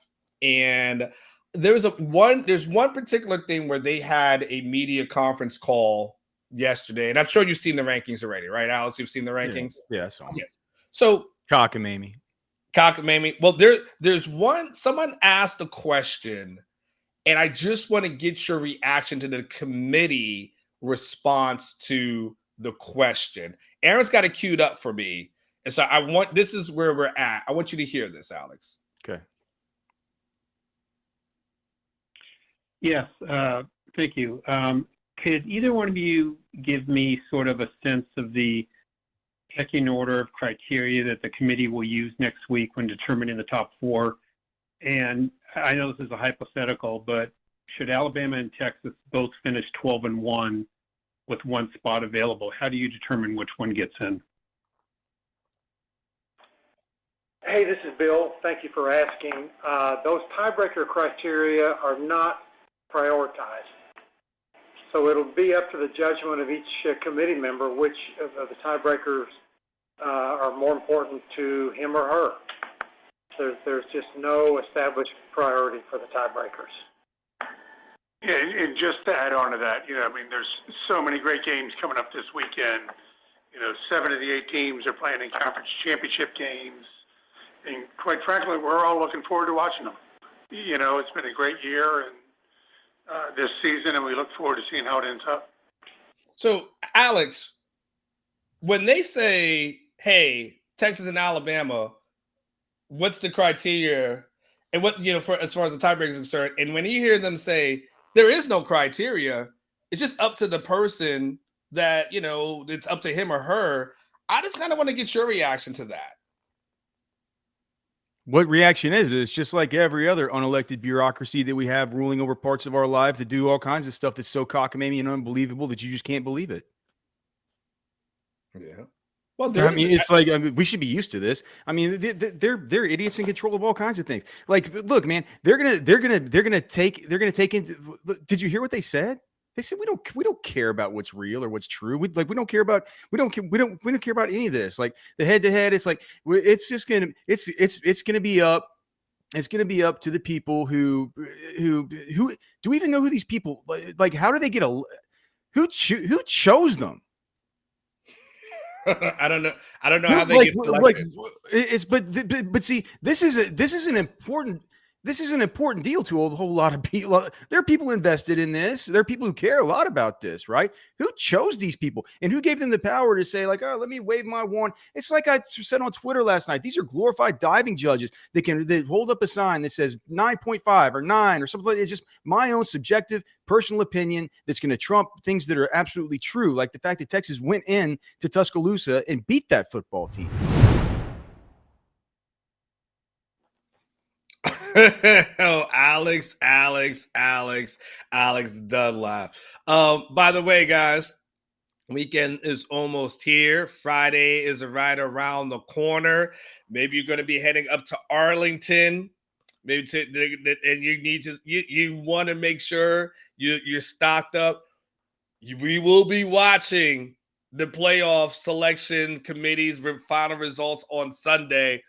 and there's one particular thing where they had a media conference call yesterday, and I'm sure you've seen the rankings already, right, Alex? You've seen the rankings? Yeah, that's fine. Yeah. So cockamamie. Well, there's one. Someone asked a question, and I just want to get your reaction to the committee response to the question. Aaron's got it queued up for me. And so this is where we're at. I want you to hear this, Alex. Okay. Yes, thank you. Could either one of you give me sort of a sense of the pecking order of criteria that the committee will use next week when determining the top four? And I know this is a hypothetical, but should Alabama and Texas both finish 12-1 with one spot available, how do you determine which one gets in? Hey, this is Bill. Thank you for asking. Those tiebreaker criteria are not prioritized. So it'll be up to the judgment of each committee member which of the tiebreakers are more important to him or her. There's just no established priority for the tiebreakers. Yeah, and just to add on to that, I mean, there's so many great games coming up this weekend. 7 of the 8 teams are playing in conference championship games. And quite frankly, we're all looking forward to watching them. It's been a great year and this season, and we look forward to seeing how it ends up. So, Alex, when they say, hey, Texas and Alabama, what's the criteria? And what, for as far as the tiebreaker is concerned, and when you hear them say there is no criteria, it's just up to the person that, it's up to him or her. I just kind of want to get your reaction to that. What reaction is it? It's just like every other unelected bureaucracy that we have ruling over parts of our lives that do all kinds of stuff that's so cockamamie and unbelievable that you just can't believe it. Yeah. Well, we should be used to this. I mean, they're idiots in control of all kinds of things. Like, look, man, they're gonna take into. Did you hear what they said? They said we don't care about what's real or what's true. We don't care about any of this. Like the head to head, it's like it's gonna be up. It's gonna be up to the people who do we even know who these people like? How do they get who chose them? I don't know how they get selected. But see, this is an important deal to a whole lot of people. There are people invested in this. There are people who care a lot about this, right? Who chose these people and who gave them the power to say, like, oh, let me wave my wand. It's like I said on Twitter last night. These are glorified diving judges. They hold up a sign that says 9.5 or 9 or something. It's just my own subjective personal opinion that's going to trump things that are absolutely true, like the fact that Texas went in to Tuscaloosa and beat that football team. Oh, Alex Dunlap. By the way, guys, weekend is almost here. Friday is right around the corner. Maybe you're going to be heading up to Arlington. Maybe and you want to make sure you're stocked up. We will be watching the playoff selection committee's final results on Sunday.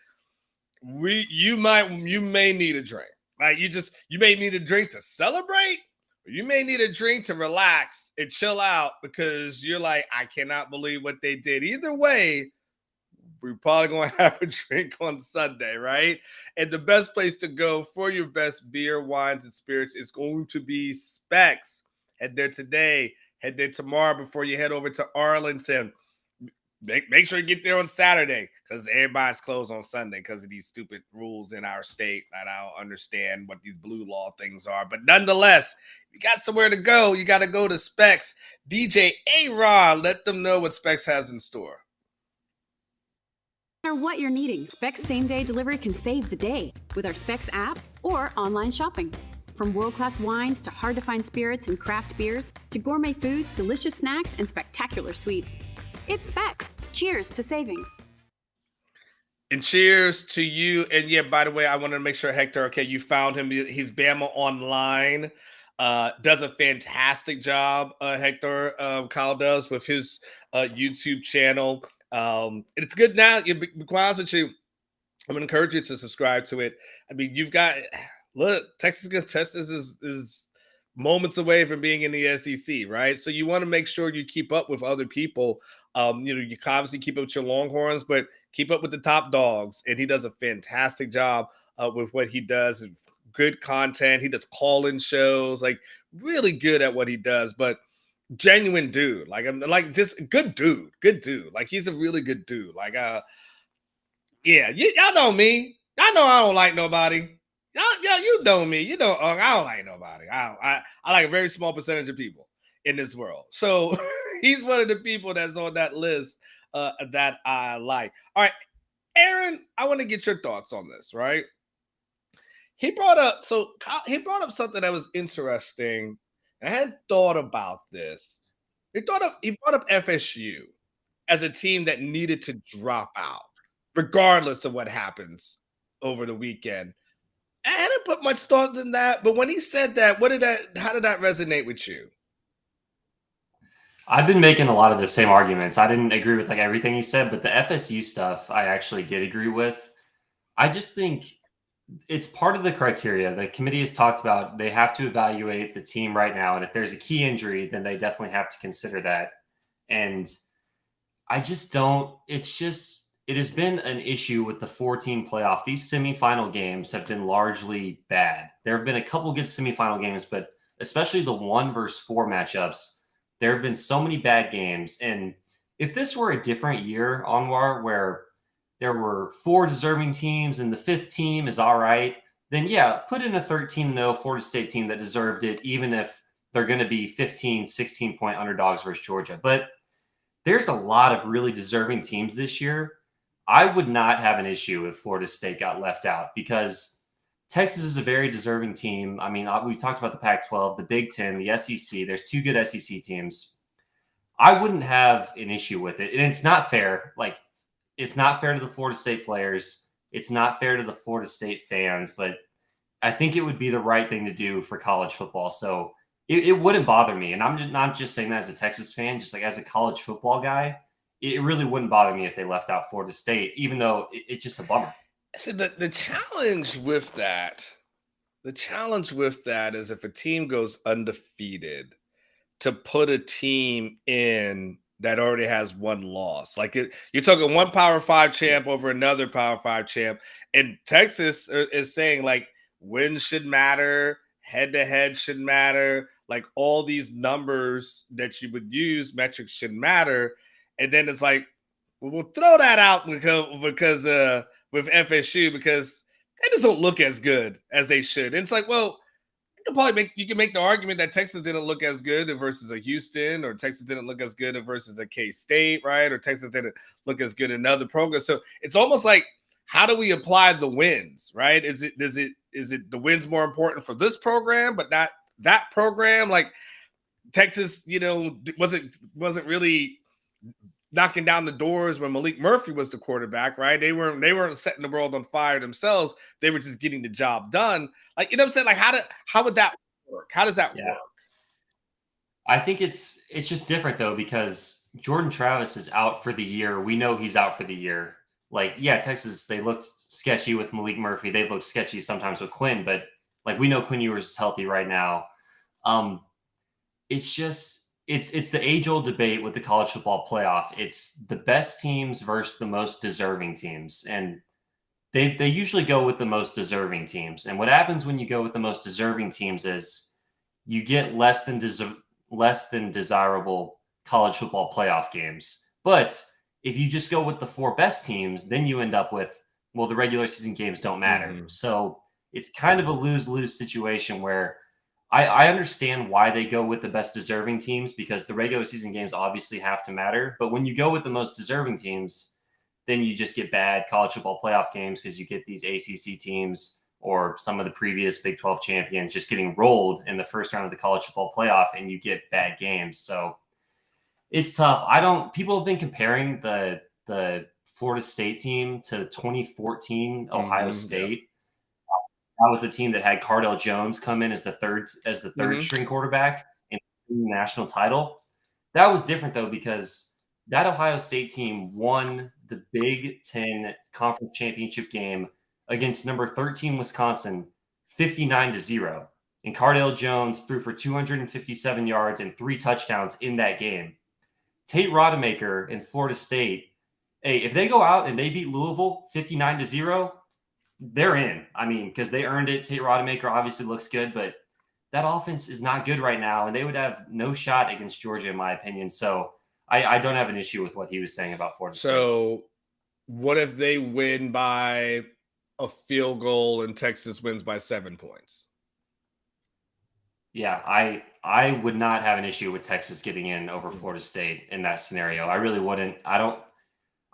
You may need a drink. Like you may need a drink to celebrate, or you may need a drink to relax and chill out because you're like, I cannot believe what they did. Either way, we're probably going to have a drink on Sunday, right? And the best place to go for your best beer, wines, and spirits is going to be Specs. Head there today. Head there tomorrow before you head over to Arlington. Make sure you get there on Saturday because everybody's closed on Sunday because of these stupid rules in our state. And I don't understand what these blue law things are. But nonetheless, you got somewhere to go. You got to go to Specs. DJ A-Ron, let them know what Specs has in store. No matter what you're needing, Specs same-day delivery can save the day with our Specs app or online shopping. From world-class wines to hard-to-find spirits and craft beers to gourmet foods, delicious snacks, and spectacular sweets. It's Specs. Cheers to savings. And cheers to you. And yeah, by the way, I wanted to make sure, Hector, okay, you found him. He's Bama Online. Does a fantastic job, Hector. Kyle does with his YouTube channel. It's good now. To be honest with you, I'm going to encourage you to subscribe to it. I mean, Texas is moments away from being in the SEC, right? So you want to make sure you keep up with other people. You can obviously keep up with your Longhorns, but keep up with the top dogs. And he does a fantastic job with what he does. Good content. He does call-in shows, like really good at what he does, but genuine dude. Like I'm like just good dude. Like he's a really good dude. Like yeah, y'all know me. I know I don't like nobody. Y'all, you know me. You know I don't like nobody. I like a very small percentage of people in this world. So he's one of the people that's on that list that I like. All right, Aaron, I want to get your thoughts on this, right? He brought up something that was interesting. I hadn't thought about this. He brought up FSU as a team that needed to drop out, regardless of what happens over the weekend. I hadn't put much thought in that, but when he said that, how did that resonate with you? I've been making a lot of the same arguments. I didn't agree with like everything he said, but the FSU stuff I actually did agree with. I just think it's part of the criteria. The committee has talked about they have to evaluate the team right now. And if there's a key injury, then they definitely have to consider that. And I just don't, it has been an issue with the 14 playoff. These semifinal games have been largely bad. There have been a couple good semifinal games, but especially the 1-4 matchups, there have been so many bad games. And if this were a different year, Anwar, where there were 4 deserving teams and the 5th team is all right, then yeah, put in a 13-0 Florida State team that deserved it, even if they're going to be 15, 16-point underdogs versus Georgia. But there's a lot of really deserving teams this year. I would not have an issue if Florida State got left out because Texas is a very deserving team. I mean, we talked about the Pac-12, the Big Ten, the SEC. There's 2 good SEC teams. I wouldn't have an issue with it. And it's not fair. Like, it's not fair to the Florida State players. It's not fair to the Florida State fans, but I think it would be the right thing to do for college football. So it wouldn't bother me. And I'm just not just saying that as a Texas fan, just like as a college football guy, it really wouldn't bother me if they left out Florida State, even though it's just a bummer. So the challenge with that, is if a team goes undefeated, to put a team in that already has 1 loss. Like you're talking 1 Power 5 champ over another Power 5 champ. And Texas is saying like wins should matter, head-to-head should matter, like all these numbers that you would use, metrics should matter. And then it's like, well, we'll throw that out because with FSU, because they just don't look as good as they should. And it's like, well, you can make the argument that Texas didn't look as good versus a Houston, or Texas didn't look as good versus a K-State, right? Or Texas didn't look as good in another program. So it's almost like, how do we apply the wins, right? Is it the wins more important for this program, but not that program? Like Texas, wasn't really knocking down the doors when Malik Murphy was the quarterback, right? They weren't setting the world on fire themselves. They were just getting the job done. Like, you know what I'm saying? Like, how would that work? How does that work? I think it's just different though, because Jordan Travis is out for the year. We know he's out for the year. Like, yeah, Texas, they looked sketchy with Malik Murphy. They've looked sketchy sometimes with Quinn, but like we know Quinn Ewers is healthy right now. It's just it's the age-old debate with the college football playoff. It's the best teams versus the most deserving teams. And they usually go with the most deserving teams. And what happens when you go with the most deserving teams is you get less than desirable college football playoff games. But if you just go with the 4 best teams, then you end up with, well, the regular season games don't matter. Mm-hmm. So it's kind of a lose-lose situation where I understand why they go with the best deserving teams, because the regular season games obviously have to matter. But when you go with the most deserving teams, then you just get bad college football playoff games because you get these ACC teams or some of the previous Big 12 champions just getting rolled in the first round of the college football playoff, and you get bad games. So it's tough. People have been comparing the Florida State team to 2014 Ohio State. Yeah. That was the team that had Cardale Jones come in as the third string quarterback in the national title. That was different though, because that Ohio State team won the Big Ten Conference Championship game against number 13 Wisconsin 59-0. And Cardale Jones threw for 257 yards and 3 touchdowns in that game. Tate Rodemaker in Florida State, hey, if they go out and they beat Louisville 59-0, they're in. I mean, because they earned it. Tate Rodemaker obviously looks good, but that offense is not good right now, and they would have no shot against Georgia, in my opinion. So I don't have an issue with what he was saying about Florida State. So what if they win by a field goal and Texas wins by 7 points? Yeah, I would not have an issue with Texas getting in over Florida State in that scenario. I really wouldn't.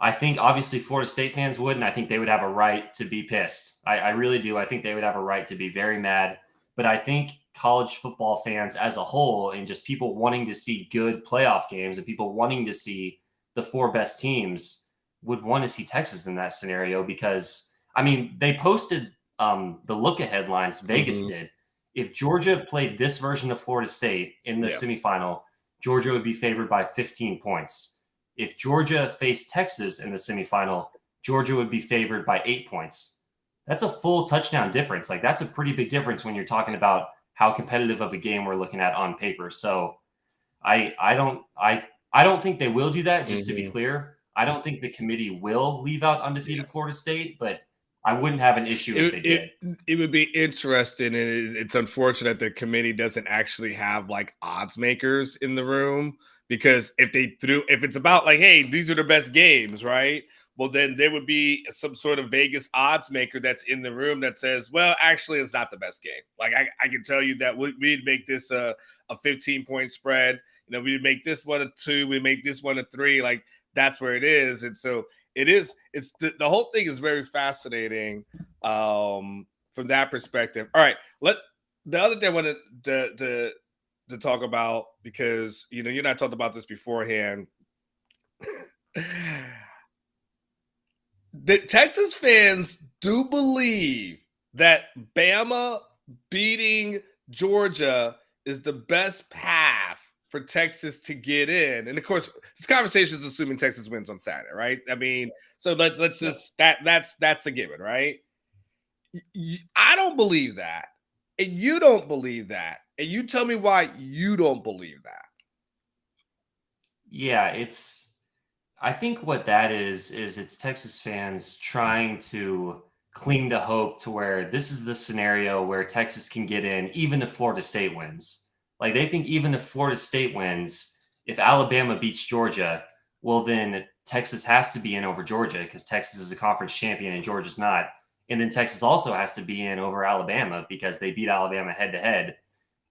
I think obviously Florida State fans would, and I think they would have a right to be pissed. I really do. I think they would have a right to be very mad. But I think college football fans as a whole, and just people wanting to see good playoff games and people wanting to see the 4 best teams, would want to see Texas in that scenario, because, I mean, they posted the look-ahead lines, Vegas did. If Georgia played this version of Florida State in the semifinal, Georgia would be favored by 15 points. If Georgia faced Texas in the semifinal, Georgia would be favored by 8 points. that's a full touchdown difference. Like that's a pretty big difference when you're talking about how competitive of a game we're looking at on paper. So I don't think they will do that. Just to be clear, I don't think the committee will leave out undefeated Florida State, but I wouldn't have an issue if they did. It would be interesting, and it's unfortunate the committee doesn't actually have like odds makers in the room, because if it's about like, hey, these are the best games, right? Well, then there would be some sort of Vegas odds maker that's in the room that says, well, actually, it's not the best game. Like I can tell you that we'd make this a 15-point spread. You know, we'd make this one a 2, we make this one a 3. Like that's where it is, and so it's the whole thing is very fascinating from that perspective. All right, the other thing I wanted to talk about, because you and I talked about this beforehand. The Texas fans do believe that Bama beating Georgia is the best path for Texas to get in. And of course, this conversation is assuming Texas wins on Saturday, right? I mean, so let's just that's a given, right? I don't believe that, and you don't believe that, and you tell me why you don't believe that. Yeah, I think what that is it's Texas fans trying to cling to hope to where this is the scenario where Texas can get in even if Florida State wins. Like they think even if Florida State wins, if Alabama beats Georgia, well then Texas has to be in over Georgia because Texas is a conference champion and Georgia's not. And then Texas also has to be in over Alabama because they beat Alabama head to head.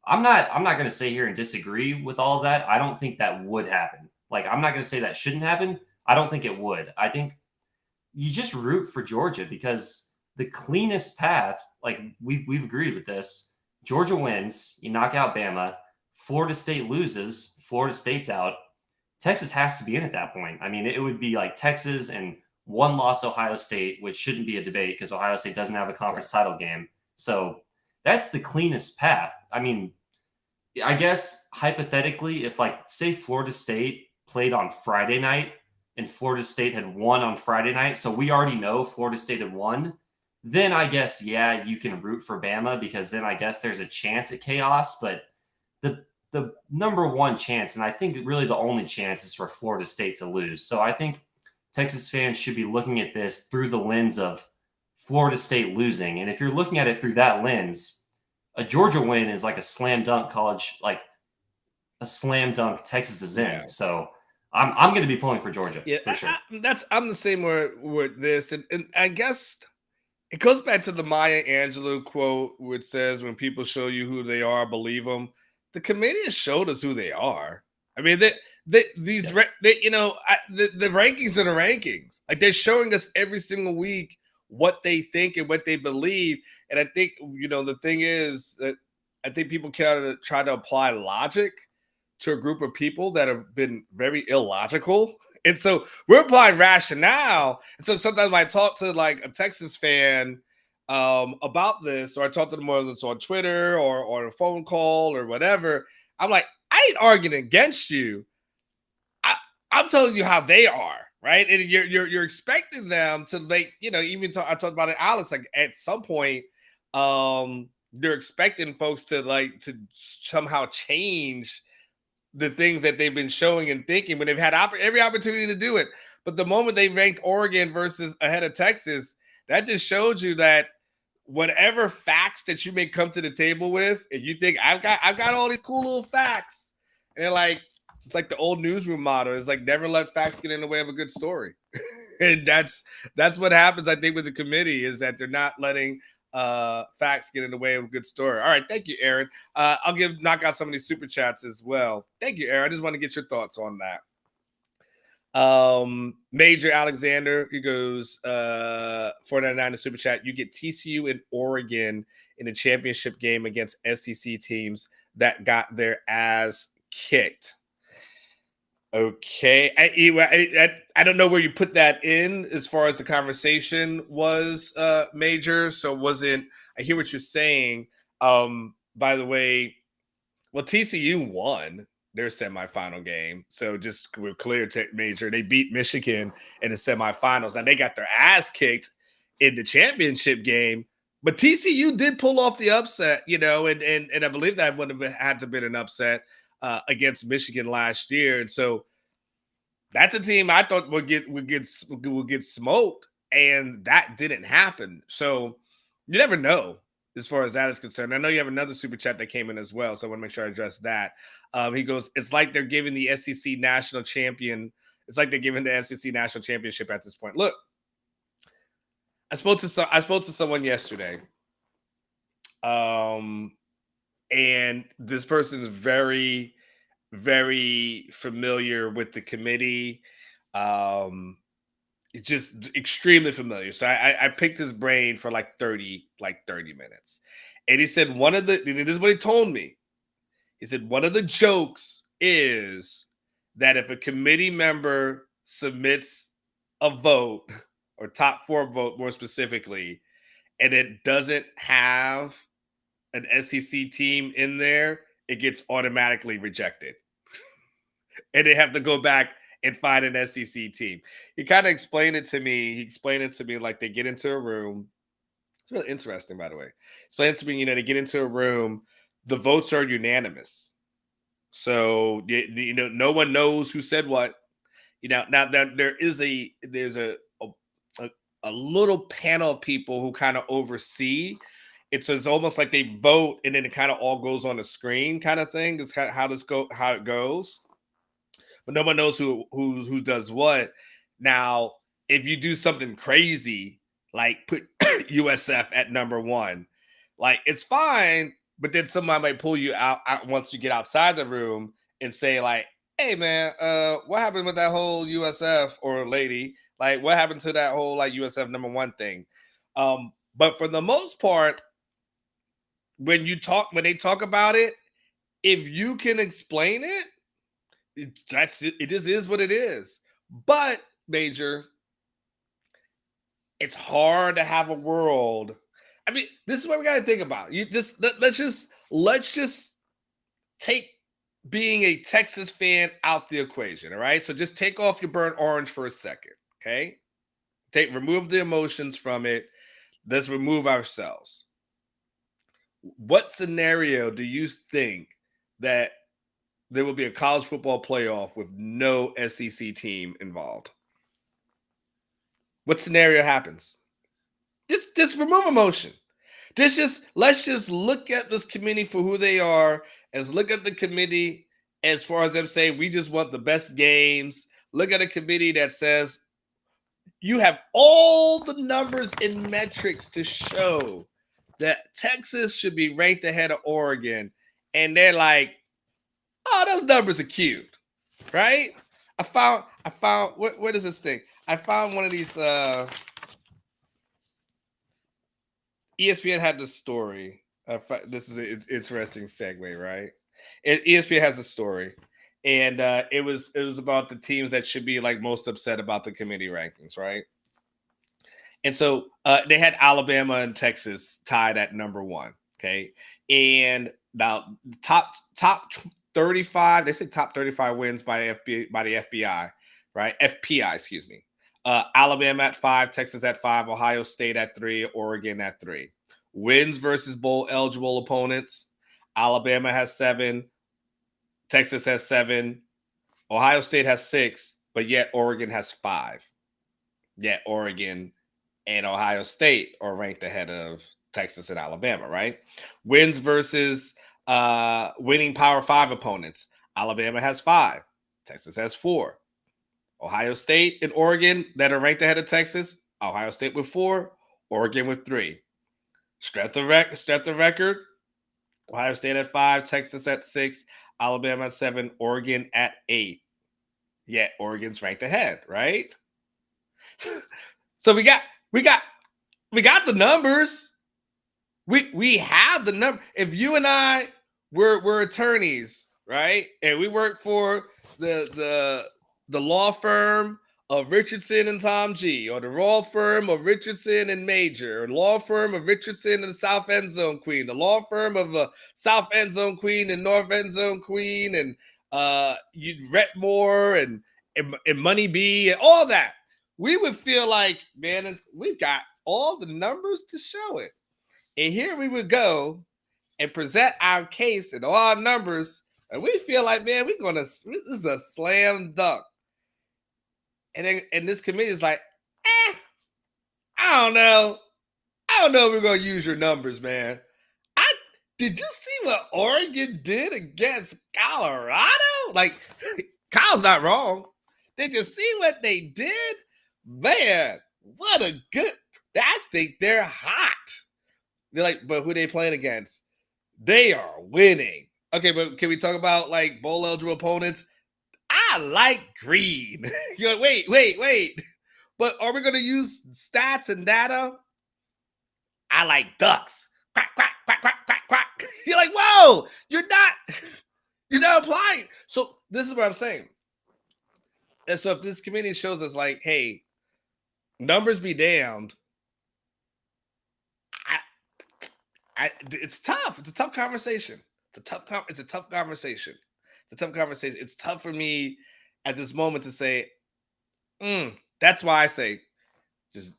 I'm not going to sit here and disagree with all of that. I don't think that would happen. Like, I'm not going to say that shouldn't happen. I don't think it would. I think you just root for Georgia because the cleanest path, like we've agreed with this, Georgia wins, you knock out Bama, Florida State loses, Florida State's out. Texas has to be in at that point. I mean, it would be like Texas and one loss Ohio State, which shouldn't be a debate because Ohio State doesn't have a conference title game. So that's the cleanest path. I mean, I guess hypothetically, if like say Florida State played on Friday night and Florida State had won on Friday night, so we already know Florida State had won, then I guess, yeah, you can root for Bama because then I guess there's a chance at chaos. But the number one chance, and I think really the only chance, is for Florida State to lose. So I think Texas fans should be looking at this through the lens of Florida State losing. And if you're looking at it through that lens, a Georgia win is like a slam dunk like a slam dunk Texas is in. Yeah. So I'm going to be pulling for Georgia. Yeah, for sure. I'm the same with this. And I guess it goes back to the Maya Angelou quote, which says, when people show you who they are, believe them. The committee has showed us who they are. I mean, the rankings are the rankings. Like, they're showing us every single week what they think and what they believe. And I think, the thing is that I think people can try to apply logic to a group of people that have been very illogical. And so we're applying rationale. And so sometimes when I talk to like a Texas fan about this, or I talk to them whether it's on Twitter or a phone call or whatever, I'm like, I ain't arguing against you. I'm telling you how they are, right? And you're expecting them to make, I talked about it, Alex, like at some point, they're expecting folks to somehow change the things that they've been showing and thinking when they've had every opportunity to do it. But the moment they ranked Oregon versus ahead of Texas, that just showed you that whatever facts that you may come to the table with, and you think I've got all these cool little facts, and they're like, it's like the old newsroom motto. It's like, never let facts get in the way of a good story. And that's what happens, I think, with the committee, is that they're not letting facts get in the way of a good story. All right, thank you, Aaron. I'll knock out some of these super chats as well. Thank you, Aaron. I just want to get your thoughts on that. Major Alexander, he goes $4.99 to super chat. You get TCU and Oregon in the championship game against SEC teams that got their ass kicked. Okay, I don't know where you put that in as far as the conversation was, Major. So wasn't, I hear what you're saying. By the way, well, TCU won their semifinal game. So just we're clear, Major, they beat Michigan in the semifinals. Now they got their ass kicked in the championship game. But TCU did pull off the upset, and I believe that would have had to been an upset against Michigan last year. And so that's a team I thought would get smoked, and that didn't happen. So you never know as far as that is concerned. I know you have another super chat that came in as well, so I want to make sure I address that. He goes, "It's like they're giving the SEC national champion. It's like they're giving the SEC national championship at this point." Look, I spoke to someone yesterday, and this person is very, very familiar with the committee. Just extremely familiar. So I picked his brain for like 30 minutes. And he said this is what he told me. He said one of the jokes is that if a committee member submits a vote, or top 4 vote more specifically, and it doesn't have an SEC team in there, it gets automatically rejected. And they have to go back and find an SEC team. He kind of explained it to me. He explained it to me like they get into a room. It's really interesting, by the way. Explain it to me, they get into a room. The votes are unanimous. So, no one knows who said what. Now there's a little panel of people who kind of oversee. It's almost like they vote and then it kind of all goes on the screen kind of thing. It's kind of how it goes. But no one knows who does what. Now, if you do something crazy, like put USF at number 1, like it's fine, but then somebody might pull you out once you get outside the room and say like, "Hey man, what happened with that whole USF or lady? Like, what happened to that whole like USF number 1 thing?" But for the most part, when they talk about it, if you can explain it, that's it. It just is what it is. But Major, it's hard to have a world. I mean, this is what we got to think about. Let's just take being a Texas fan out the equation. All right. So just take off your burnt orange for a second. Okay. Remove the emotions from it. Let's remove ourselves. What scenario do you think that there will be a college football playoff with no SEC team involved? What scenario happens? Just remove emotion. Let's just look at this committee for who they are, and look at the committee as far as them saying we just want the best games. Look at a committee that says you have all the numbers and metrics to show that Texas should be ranked ahead of Oregon, and they're like, "Oh, those numbers are cute," right? I found what is this thing? I found one of these. ESPN had this story. This is an interesting segue, right? ESPN has a story, and it was about the teams that should be like most upset about the committee rankings, right? And so they had Alabama and Texas tied at number 1. Okay, and now top 35. They say top 35 wins by the FBI, right? FPI, excuse me. Alabama at 5, Texas at 5, Ohio State at 3, Oregon at 3. Wins versus bowl eligible opponents. Alabama has 7, Texas has 7, Ohio State has 6, but yet Oregon has 5. Yet Oregon and Ohio State are ranked ahead of Texas and Alabama, right? Wins versus winning Power 5 opponents. Alabama has 5, Texas has 4. Ohio State and Oregon that are ranked ahead of Texas. Ohio State with 4, Oregon with 3. Strength of record. Ohio State at 5, Texas at 6, Alabama at 7, Oregon at 8. Yet Oregon's ranked ahead, right? So we got the numbers. We have the number. If you and I were attorneys, right, and we work for the law firm of Richardson and Tom G, or the law firm of Richardson and Major, or the law firm of Richardson and South End Zone Queen, the law firm of South End Zone Queen and North End Zone Queen, and Retmore and Money B and all that, we would feel like, man, we've got all the numbers to show it. And here we would go and present our case and all our numbers, and we feel like, man, this is a slam dunk. And this committee is like, I don't know if we're gonna use your numbers, man. Did you see what Oregon did against Colorado? Like, Kyle's not wrong. Did you see what they did? Man, what a good, I think they're hot. They're like, but who they playing against? They are winning. Okay, but can we talk about like bowl eligible opponents? I like green. You're like, wait. But are we going to use stats and data? I like ducks. Quack, quack, quack, quack, quack, quack. You're like, whoa, you're not applying. So this is what I'm saying. And so if this committee shows us like, hey, numbers be damned, it's tough. It's a tough conversation. It's a tough conversation. It's tough for me at this moment to say, that's why I say, just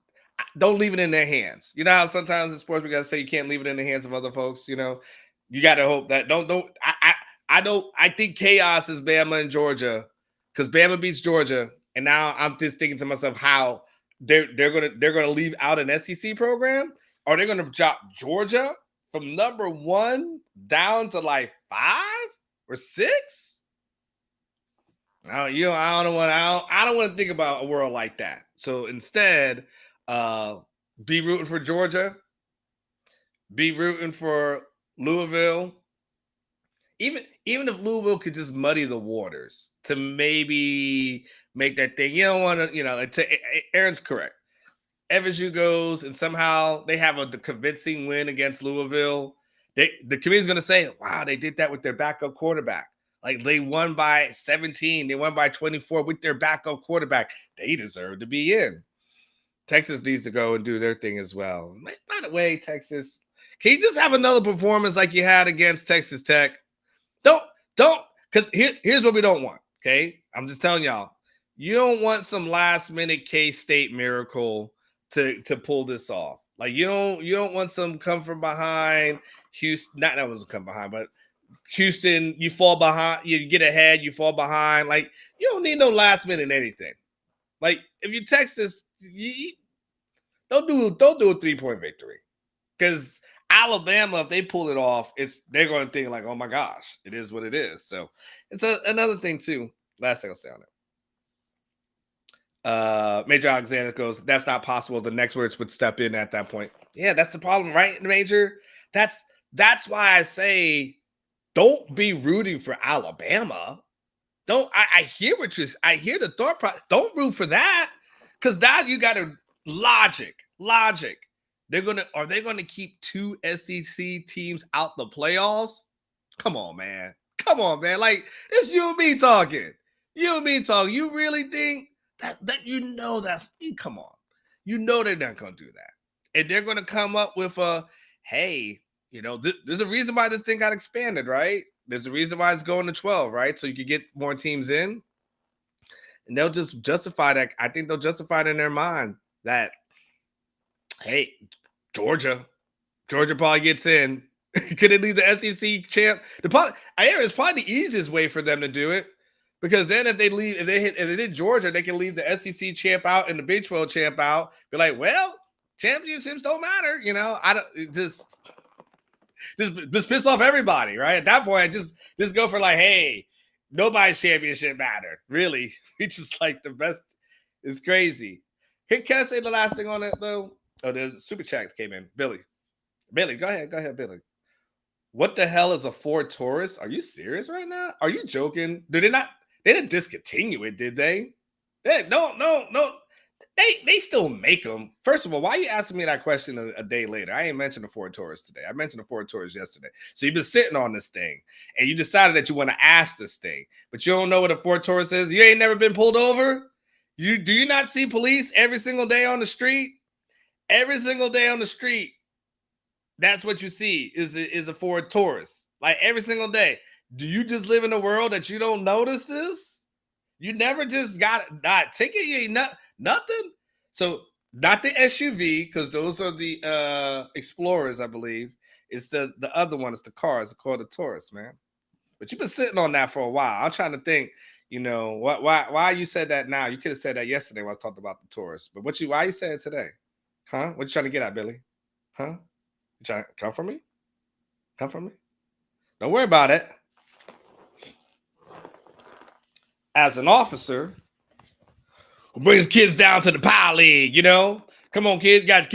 don't leave it in their hands. You know how sometimes in sports we gotta say you can't leave it in the hands of other folks. You know, you gotta hope that I think chaos is Bama and Georgia, because Bama beats Georgia, and now I'm just thinking to myself how they're gonna leave out an SEC program. Are they gonna drop Georgia from number 1 down to like 5 or 6? I don't want to think about a world like that. So instead, be rooting for Georgia, be rooting for Louisville. Even if Louisville could just muddy the waters to maybe make that thing, you don't want to, Aaron's correct. FSU goes and somehow they have a convincing win against Louisville. The committee's going to say, wow, they did that with their backup quarterback. Like they won by 17. They won by 24 with their backup quarterback. They deserve to be in. Texas needs to go and do their thing as well. By the way, Texas, can you just have another performance like you had against Texas Tech? Don't, because here's what we don't want, okay? I'm just telling y'all. You don't want some last-minute K-State miracle to pull this off. Like you don't want some come from behind Houston. Not that was come behind, but Houston, you fall behind, you get ahead, you fall behind. Like you don't need no last minute anything. Like if you Texas, don't do a 3-point victory, because Alabama, if they pull it off, they're going to think like, oh my gosh, it is what it is. So it's another thing too. Last thing I'll say on it. Major Alexander goes, that's not possible. The next words would step in at that point. Yeah, that's the problem, right, Major? That's why I say don't be rooting for Alabama. I hear the thought process. Don't root for that, because now you got to logic. Are they gonna keep 2 SEC teams out the playoffs? Come on, man. Like it's you and me talking. You really think that come on. You know they're not gonna do that, and they're gonna come up with hey, there's a reason why this thing got expanded, right? There's a reason why it's going to 12, right? So you could get more teams in, and they'll just justify that. I think they'll justify it in their mind that, hey, Georgia probably gets in. Could it leave the SEC champ? It's probably the easiest way for them to do it, because then if they did Georgia, they can leave the SEC champ out and the Big 12 champ out. Be like, well, championships don't matter, I don't just piss off everybody, right? At that point, I just go for like, hey, nobody's championship mattered. Really, we just like the best. It's crazy. Can I say the last thing on it though? Oh, the super chat came in. Billy, go ahead, Billy. What the hell is a Ford Taurus? Are you serious right now? Are you joking? They didn't discontinue it, did they? No. They still make them. First of all, why are you asking me that question a day later? I ain't mentioned the Ford Taurus today. I mentioned the Ford Taurus yesterday. So you've been sitting on this thing, and you decided that you want to ask this thing, but you don't know what a Ford Taurus is. You ain't never been pulled over. Do you not see police every single day on the street? Every single day on the street, that's what you see is a Ford Taurus. Like every single day. Do you just live in a world that you don't notice this? You never just got a ticket. You ain't nothing. So Not the SUV, because those are the Explorers, I believe. It's the other one. It's the cars. It's called the Taurus, man. But you've been sitting on that for a while. I'm trying to think, why you said that now? You could have said that yesterday when I was talking about the Taurus. But why you saying it today? Huh? What you trying to get at, Billy? Huh? You trying to come for me? Come for me? Don't worry about it. As an officer who brings kids down to the power league, come on, kids. Got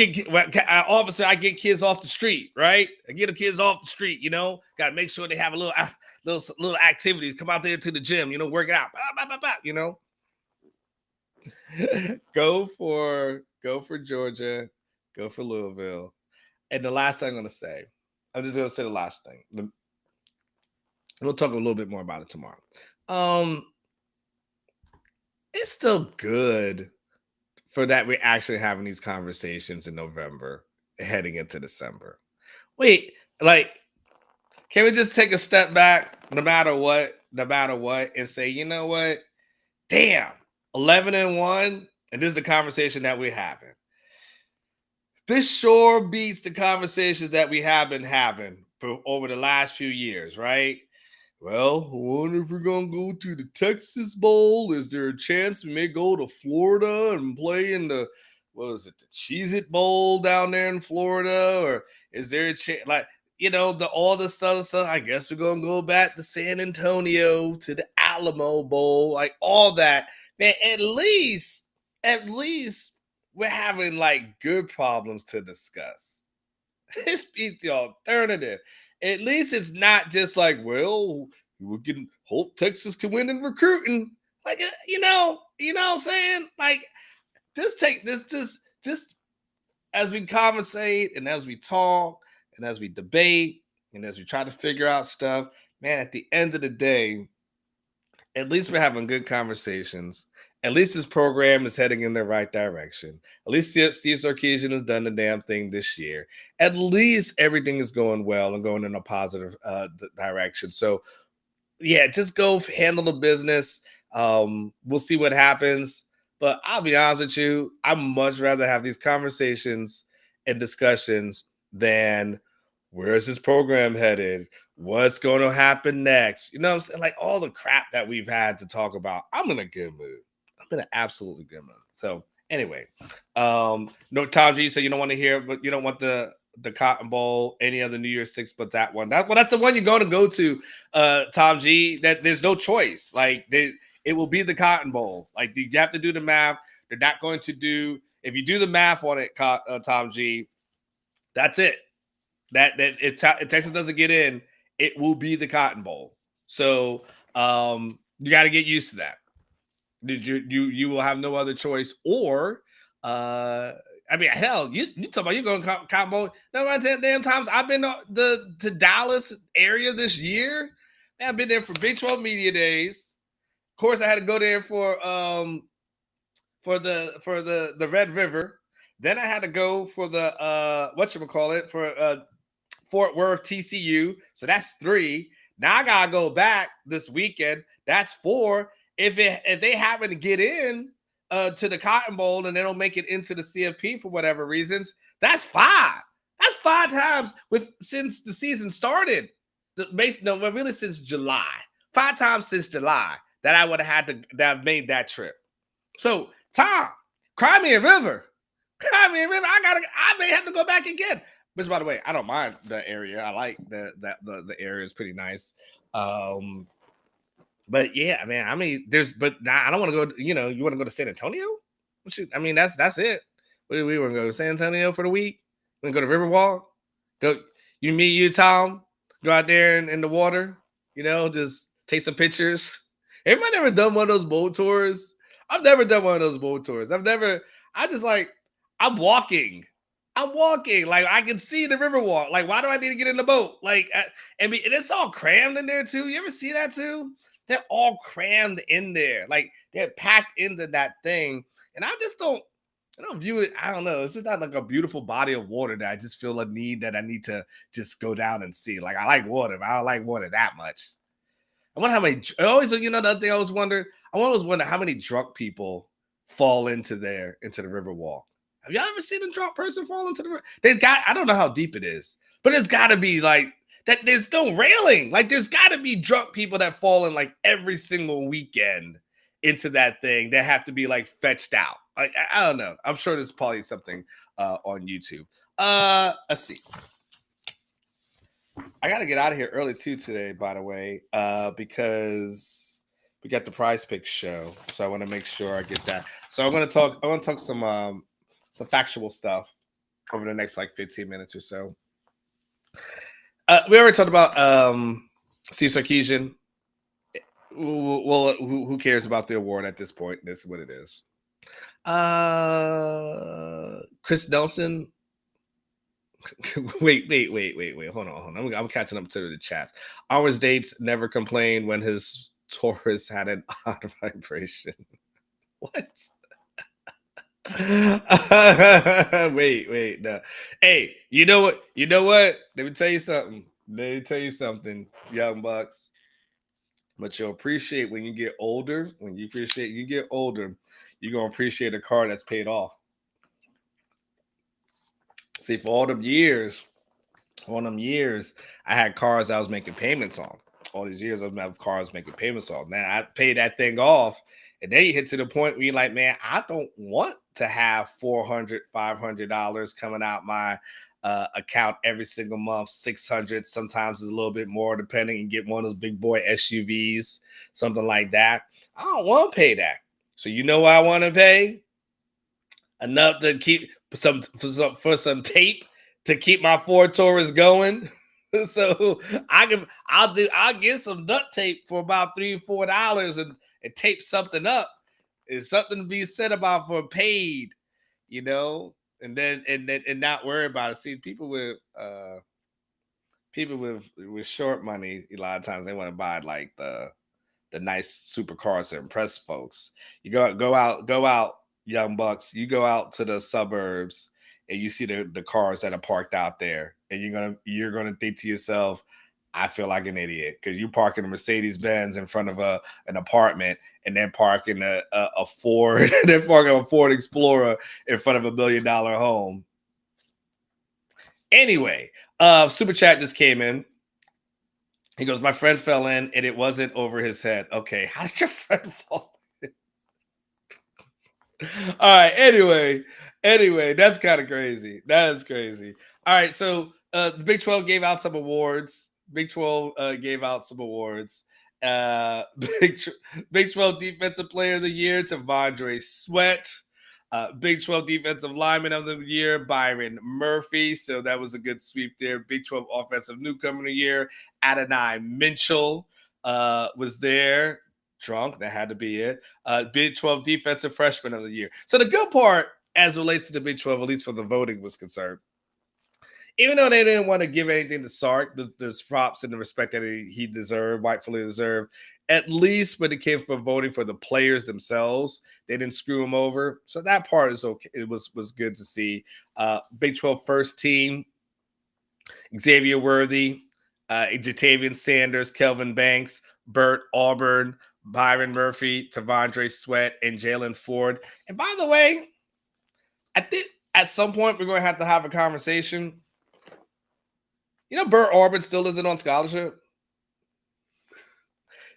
officer. I get kids off the street, right? I get the kids off the street. Got to make sure they have a little activities. Come out there to the gym. Work it out. Go for Georgia. Go for Louisville. And the last thing I'm going to say, I'm just going to say the last thing. We'll talk a little bit more about it tomorrow. It's still good for that we're actually having these conversations in November, heading into December. Wait, can we just take a step back, no matter what, and say, you know what? Damn, 11-1, and this is the conversation that we're having. This sure beats the conversations that we have been having for over the last few years, right? Well, I wonder if we're going to go to the Texas Bowl. Is there a chance we may go to Florida and play in the Cheez-It Bowl down there in Florida? Or is there a chance, all this other stuff? I guess we're going to go back to San Antonio, to the Alamo Bowl, all that. Man, at least we're having, good problems to discuss. This beats the alternative. At least it's not just we can hope Texas can win in recruiting. What I'm saying? Just take this, just as we conversate and as we talk and as we debate and as we try to figure out stuff, man, at the end of the day, at least we're having good conversations. At least this program is heading in the right direction. At least Steve Sarkisian has done the damn thing this year. At least everything is going well and going in a positive direction. So, yeah, just go handle the business. We'll see what happens. But I'll be honest with you, I'd much rather have these conversations and discussions than where's this program headed? What's going to happen next? You know what I'm saying? All the crap that we've had to talk about. I'm in a good mood. I'm in an absolutely good mood. So anyway, no, Tom G said you don't want to hear, but you don't want the Cotton Bowl, any other New Year's Six, but that one. That's the one you're going to go to, Tom G. That there's no choice. It will be the Cotton Bowl. You have to do the math. They're not going to do. If you do the math on it, Tom G, that's it. That if Texas doesn't get in, it will be the Cotton Bowl. So you got to get used to that. You will have no other choice, or hell, you talk about you going to Cotton Bowl. No, damn times I've been to Dallas area this year. Man, I've been there for Big 12 Media Days. Of course, I had to go there for the Red River. Then I had to go for the for Fort Worth TCU. So that's 3. Now I gotta go back this weekend. That's 4. If they happen to get in to the Cotton Bowl and they don't make it into the CFP for whatever reasons, that's 5. That's 5 times since the season started. Really since July. 5 times since July that I would have had to have made that trip. So Tom, cry me a river. I may have to go back again. Which, by the way, I don't mind the area. I like the area is pretty nice. But yeah, man, I don't want to go. You want to go to San Antonio? That's it. We want to go to San Antonio for the week. We go to Riverwalk. You, Tom, go out there in the water. Just take some pictures. Everybody ever done one of those boat tours? I've never done one of those boat tours. I'm walking. I can see the Riverwalk. Why do I need to get in the boat? And it's all crammed in there too. You ever see that too? They're all crammed in there. They're packed into that thing. And I don't view it. I don't know. It's just not a beautiful body of water that I just feel a need that I need to just go down and see. I like water, but I don't like water that much. I wonder how many, the other thing I always wonder how many drunk people fall into the Riverwalk. Have y'all ever seen a drunk person fall into the river? I don't know how deep it is, but it's got to be like that. There's no railing. Like there's got to be drunk people that fall in like every single weekend into that thing that have to be like fetched out. Like I don't know. I'm sure there's probably something on YouTube. Let's see. I got to get out of here early too today, by the way, because we got the Prize Picks show, so I want to make sure I get that. So I want to talk some factual stuff over the next like 15 minutes or so. We already talked about Steve Sarkisian. Well, who cares about the award at this point? This is what it is. Chris Nelson. Wait. Hold on. I'm catching up to the chats. Ours dates never complained when his Taurus had an odd vibration. What? Wait, no. Hey, you know what? Let me tell you something, young bucks. But you'll appreciate when you get older. When you get older, you're gonna appreciate a car that's paid off. See, for all them years, I had cars I was making payments on. All these years, I've had cars making payments on. Man, I paid that thing off. And then you hit to the point where you're like, man, I don't want to have $400, $500 coming out my account every single month, $600. Sometimes it's a little bit more, depending. You get one of those big boy SUVs, something like that. I don't want to pay that. So you know what I want to pay? Enough to keep for some tape to keep my Ford Taurus going. So I'll get some duct tape for about $3-4 and tape something up. It's something to be said about for paid, you know, and not worry about it. See, people with short money, a lot of times they want to buy like the nice supercars to impress folks. You go out, young bucks. You go out to the suburbs and you see the cars that are parked out there, and you're gonna think to yourself, I feel like an idiot, because you parking a Mercedes Benz in front of an apartment, and then parking a Ford, they're parking a Ford Explorer in front of $1 million home. Anyway, super chat just came in. He goes, my friend fell in and it wasn't over his head. Okay, how did your friend fall in? All right, anyway, that's kind of crazy. That is crazy. All right, so the Big 12 gave out some awards. Big 12 gave out some awards. Big 12 Defensive Player of the Year to Tavondre Sweat. Big 12 Defensive Lineman of the Year, Byron Murphy. So that was a good sweep there. Big 12 Offensive Newcomer of the Year, Adonai Mitchell was there. Drunk, that had to be it. Big 12 Defensive Freshman of the Year. So the good part, as relates to the Big 12, at least for the voting was concerned, even though they didn't want to give anything to Sark, there's props and the respect that he deserved, rightfully deserved. At least when it came for voting for the players themselves, they didn't screw him over. So that part is okay. It was good to see. Big 12 first team, Xavier Worthy, Jatavian Sanders, Kelvin Banks, Burt Auburn, Byron Murphy, Tavondre Sweat, and Jalen Ford. And by the way, I think at some point we're going to have a conversation. You know, Burt Auburn still isn't on scholarship.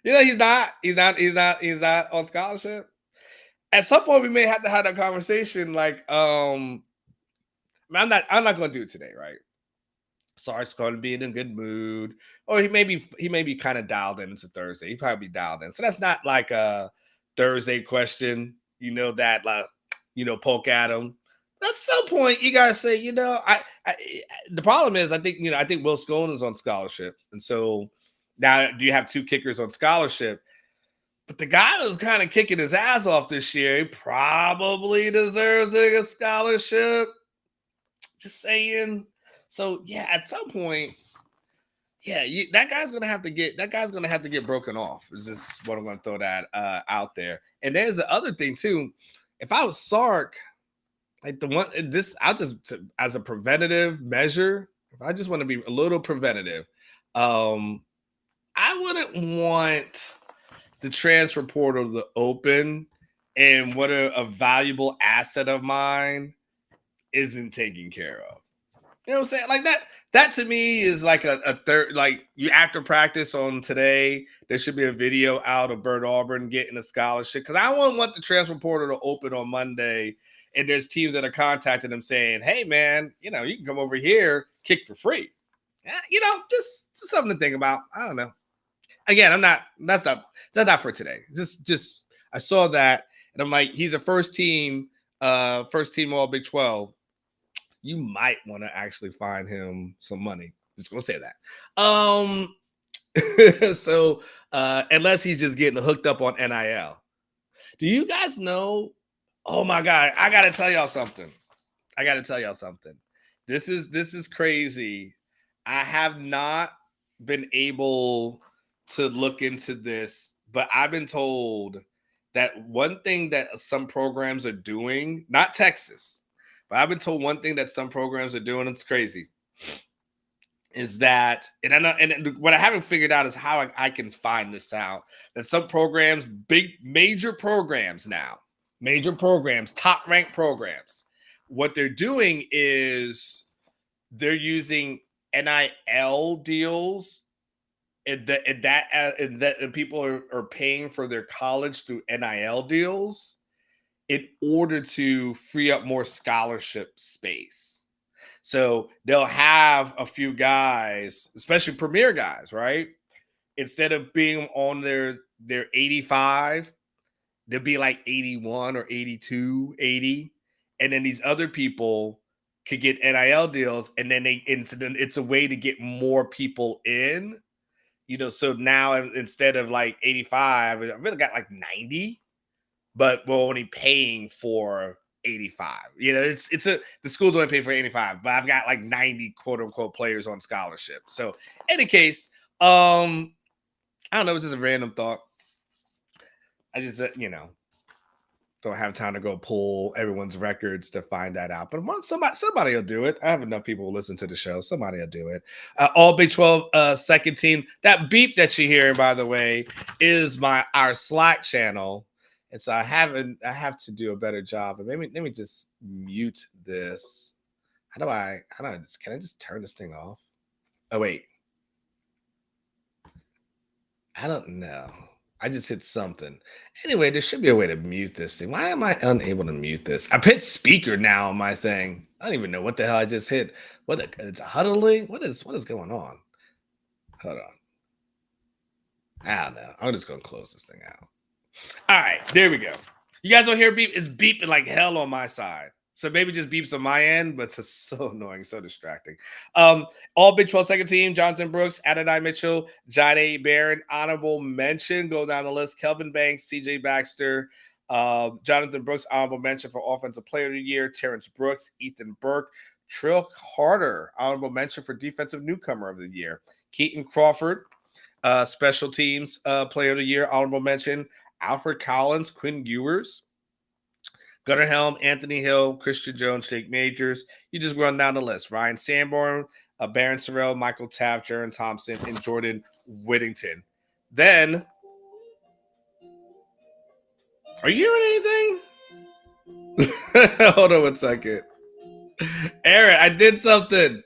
You know, he's not on scholarship. At some point, we may have to have that conversation. Like, I'm not going to do it today, right? Sark's going to be in a good mood, or he may be kind of dialed in. It's a Thursday. He probably be dialed in. So that's not like a Thursday question. You know that, like, poke at him. At some point, you guys say, the problem is, I think Will Scone is on scholarship, and so now do you have two kickers on scholarship? But the guy who's kind of kicking his ass off this year, he probably deserves a scholarship. Just saying. So yeah, at some point, yeah, that guy's gonna have to get broken off. Is just what I'm gonna throw that out there. And there's the other thing too. If I was Sark, like I'll just as a preventative measure, if I just want to be a little preventative, I wouldn't want the transfer portal to open, and what a valuable asset of mine isn't taken care of. You know what I'm saying? Like that to me is like a third, like you after practice on today, there should be a video out of Bert Auburn getting a scholarship. Cause I wouldn't want the transfer portal to open on Monday and there's teams that are contacting them saying, hey man, you know, you can come over here, kick for free. Yeah, you know, just something to think about. I don't know. Again, that's not for today. Just I saw that and I'm like, he's a first team all Big 12. You might want to actually find him some money. Just gonna say that. So unless he's just getting hooked up on NIL. Do you guys know? Oh my God, I gotta tell y'all something. This is crazy. I have not been able to look into this, but I've been told that one thing that some programs are doing, not Texas, but I've been told one thing that some programs are doing, it's crazy, is that, and I know, and what I haven't figured out is how I can find this out, that some programs, major programs, top-ranked programs, what they're doing is they're using NIL deals and people are paying for their college through NIL deals in order to free up more scholarship space. So they'll have a few guys, especially premier guys, right? Instead of being on their 85, they'll be like 81 or 82, 80. And then these other people could get NIL deals. And then it's a way to get more people in, you know. So now instead of like 85, I've really got like 90. But we're only paying for 85. You know, the school's only paying for 85, but I've got like 90 quote unquote players on scholarship. So in any case, I don't know, it's just a random thought. I just don't have time to go pull everyone's records to find that out. But somebody will do it. I have enough people who listen to the show. Somebody will do it. All Big 12 second team. That beep that you hear, by the way, is our Slack channel. And so I have to do a better job. But let me just mute this. Can I just turn this thing off? Oh, wait. I don't know. I just hit something. Anyway, there should be a way to mute this thing. Why am I unable to mute this? I hit speaker now on my thing. I don't even know what the hell I just hit. It's huddling? What is going on? Hold on. I don't know. I'm just going to close this thing out. All right, there we go. You guys don't hear beep? It's beeping like hell on my side. So maybe just beeps on my end, but it's so annoying, so distracting. All Big 12 second team: Jonathan Brooks, Adonai Mitchell, Jahdae Barron. Honorable mention, go down the list: Kelvin Banks, CJ Baxter, Jonathan Brooks. Honorable mention for Offensive Player of the Year: Terrence Brooks, Ethan Burke, Trill Carter. Honorable mention for Defensive Newcomer of the Year: Keaton Crawford. Special Teams Player of the Year, honorable mention: Alfred Collins, Quinn Ewers, Gunnar Helm, Anthony Hill, Christian Jones, Jake Majors. You just run down the list: Ryan Sanborn, Baron Sorrell, Michael Taft, Jaron Thompson, and Jordan Whittington. Then, are you hearing anything? Hold on 1 second. Aaron, I did something.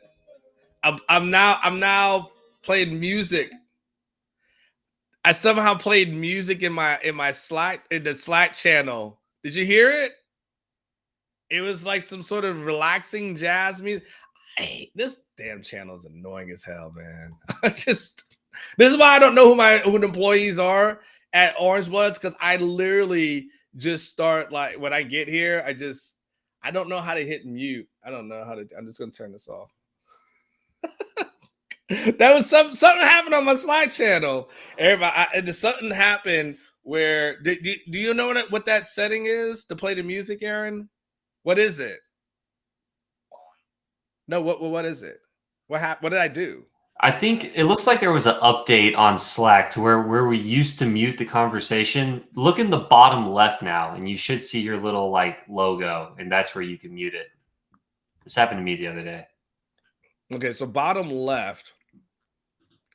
I'm now playing music. I somehow played music in my Slack, in the Slack channel. Did you hear it? It was like some sort of relaxing jazz music. This damn channel is annoying as hell, man. This is why I don't know who the employees are at Orange Bloods, because I literally just start, like, when I get here, I don't know how to hit mute. I don't know how to. I'm just gonna turn this off. That was something happened on my Slack channel. Everybody, something happened where do you know what that setting is to play the music, Aaron? What is it? No, what is it? What did I do? I think it looks like there was an update on Slack to where we used to mute the conversation. Look in the bottom left now, and you should see your little like logo, and that's where you can mute it. This happened to me the other day. Okay, so bottom left.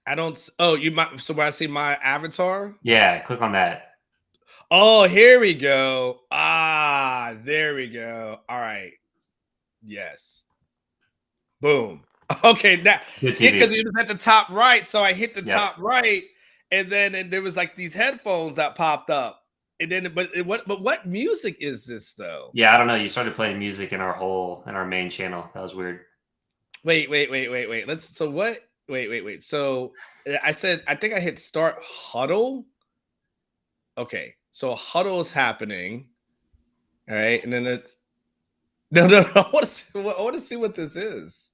I don't. Oh, you might. So when I see my avatar, yeah, click on that. Oh, here we go. There we go. All right, Yes. Boom. Okay, that Good because TV. it was at the top right, so I hit the Yep. top right, and then there was like these headphones that popped up, and then what music is this though? Yeah, I don't know. You started playing music in our main channel. That was weird. Wait. Let's. So what? Wait. So I said I think I hit start huddle. Okay, so huddle is happening. All right, and then it's no. I want to see what this is.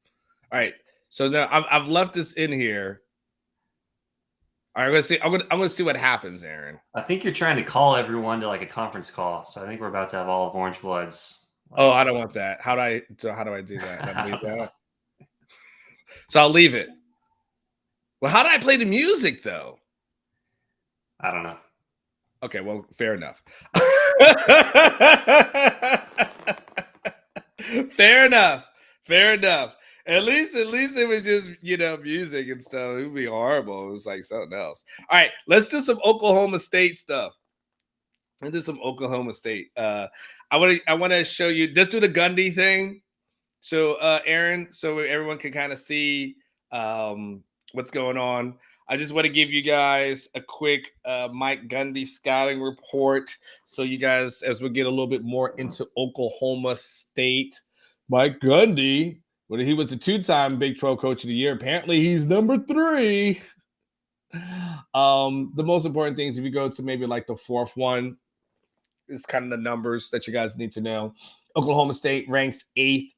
All right, so now I've left this in here. All right, I'm gonna see. I'm gonna see what happens, Aaron. I think you're trying to call everyone to like a conference call. So I think we're about to have all of Orange Bloods. Oh, I don't want that. How do I do that? Leave that? So I'll leave it. Well, how do I play the music though? I don't know. Okay, well, fair enough. Fair enough. At least it was just, music and stuff. It would be horrible. It was like something else. All right, let's do some Oklahoma State stuff. Let's do some Oklahoma State. I want to show you. Let's do the Gundy thing. So, Aaron, so everyone can kind of see what's going on. I just want to give you guys a quick Mike Gundy scouting report. So you guys, as we get a little bit more into Oklahoma State, Mike Gundy, when he was a 2-time Big 12 Coach of the Year, apparently he's number 3. The most important things, if you go to maybe like the 4th one, is kind of the numbers that you guys need to know. Oklahoma State ranks 8th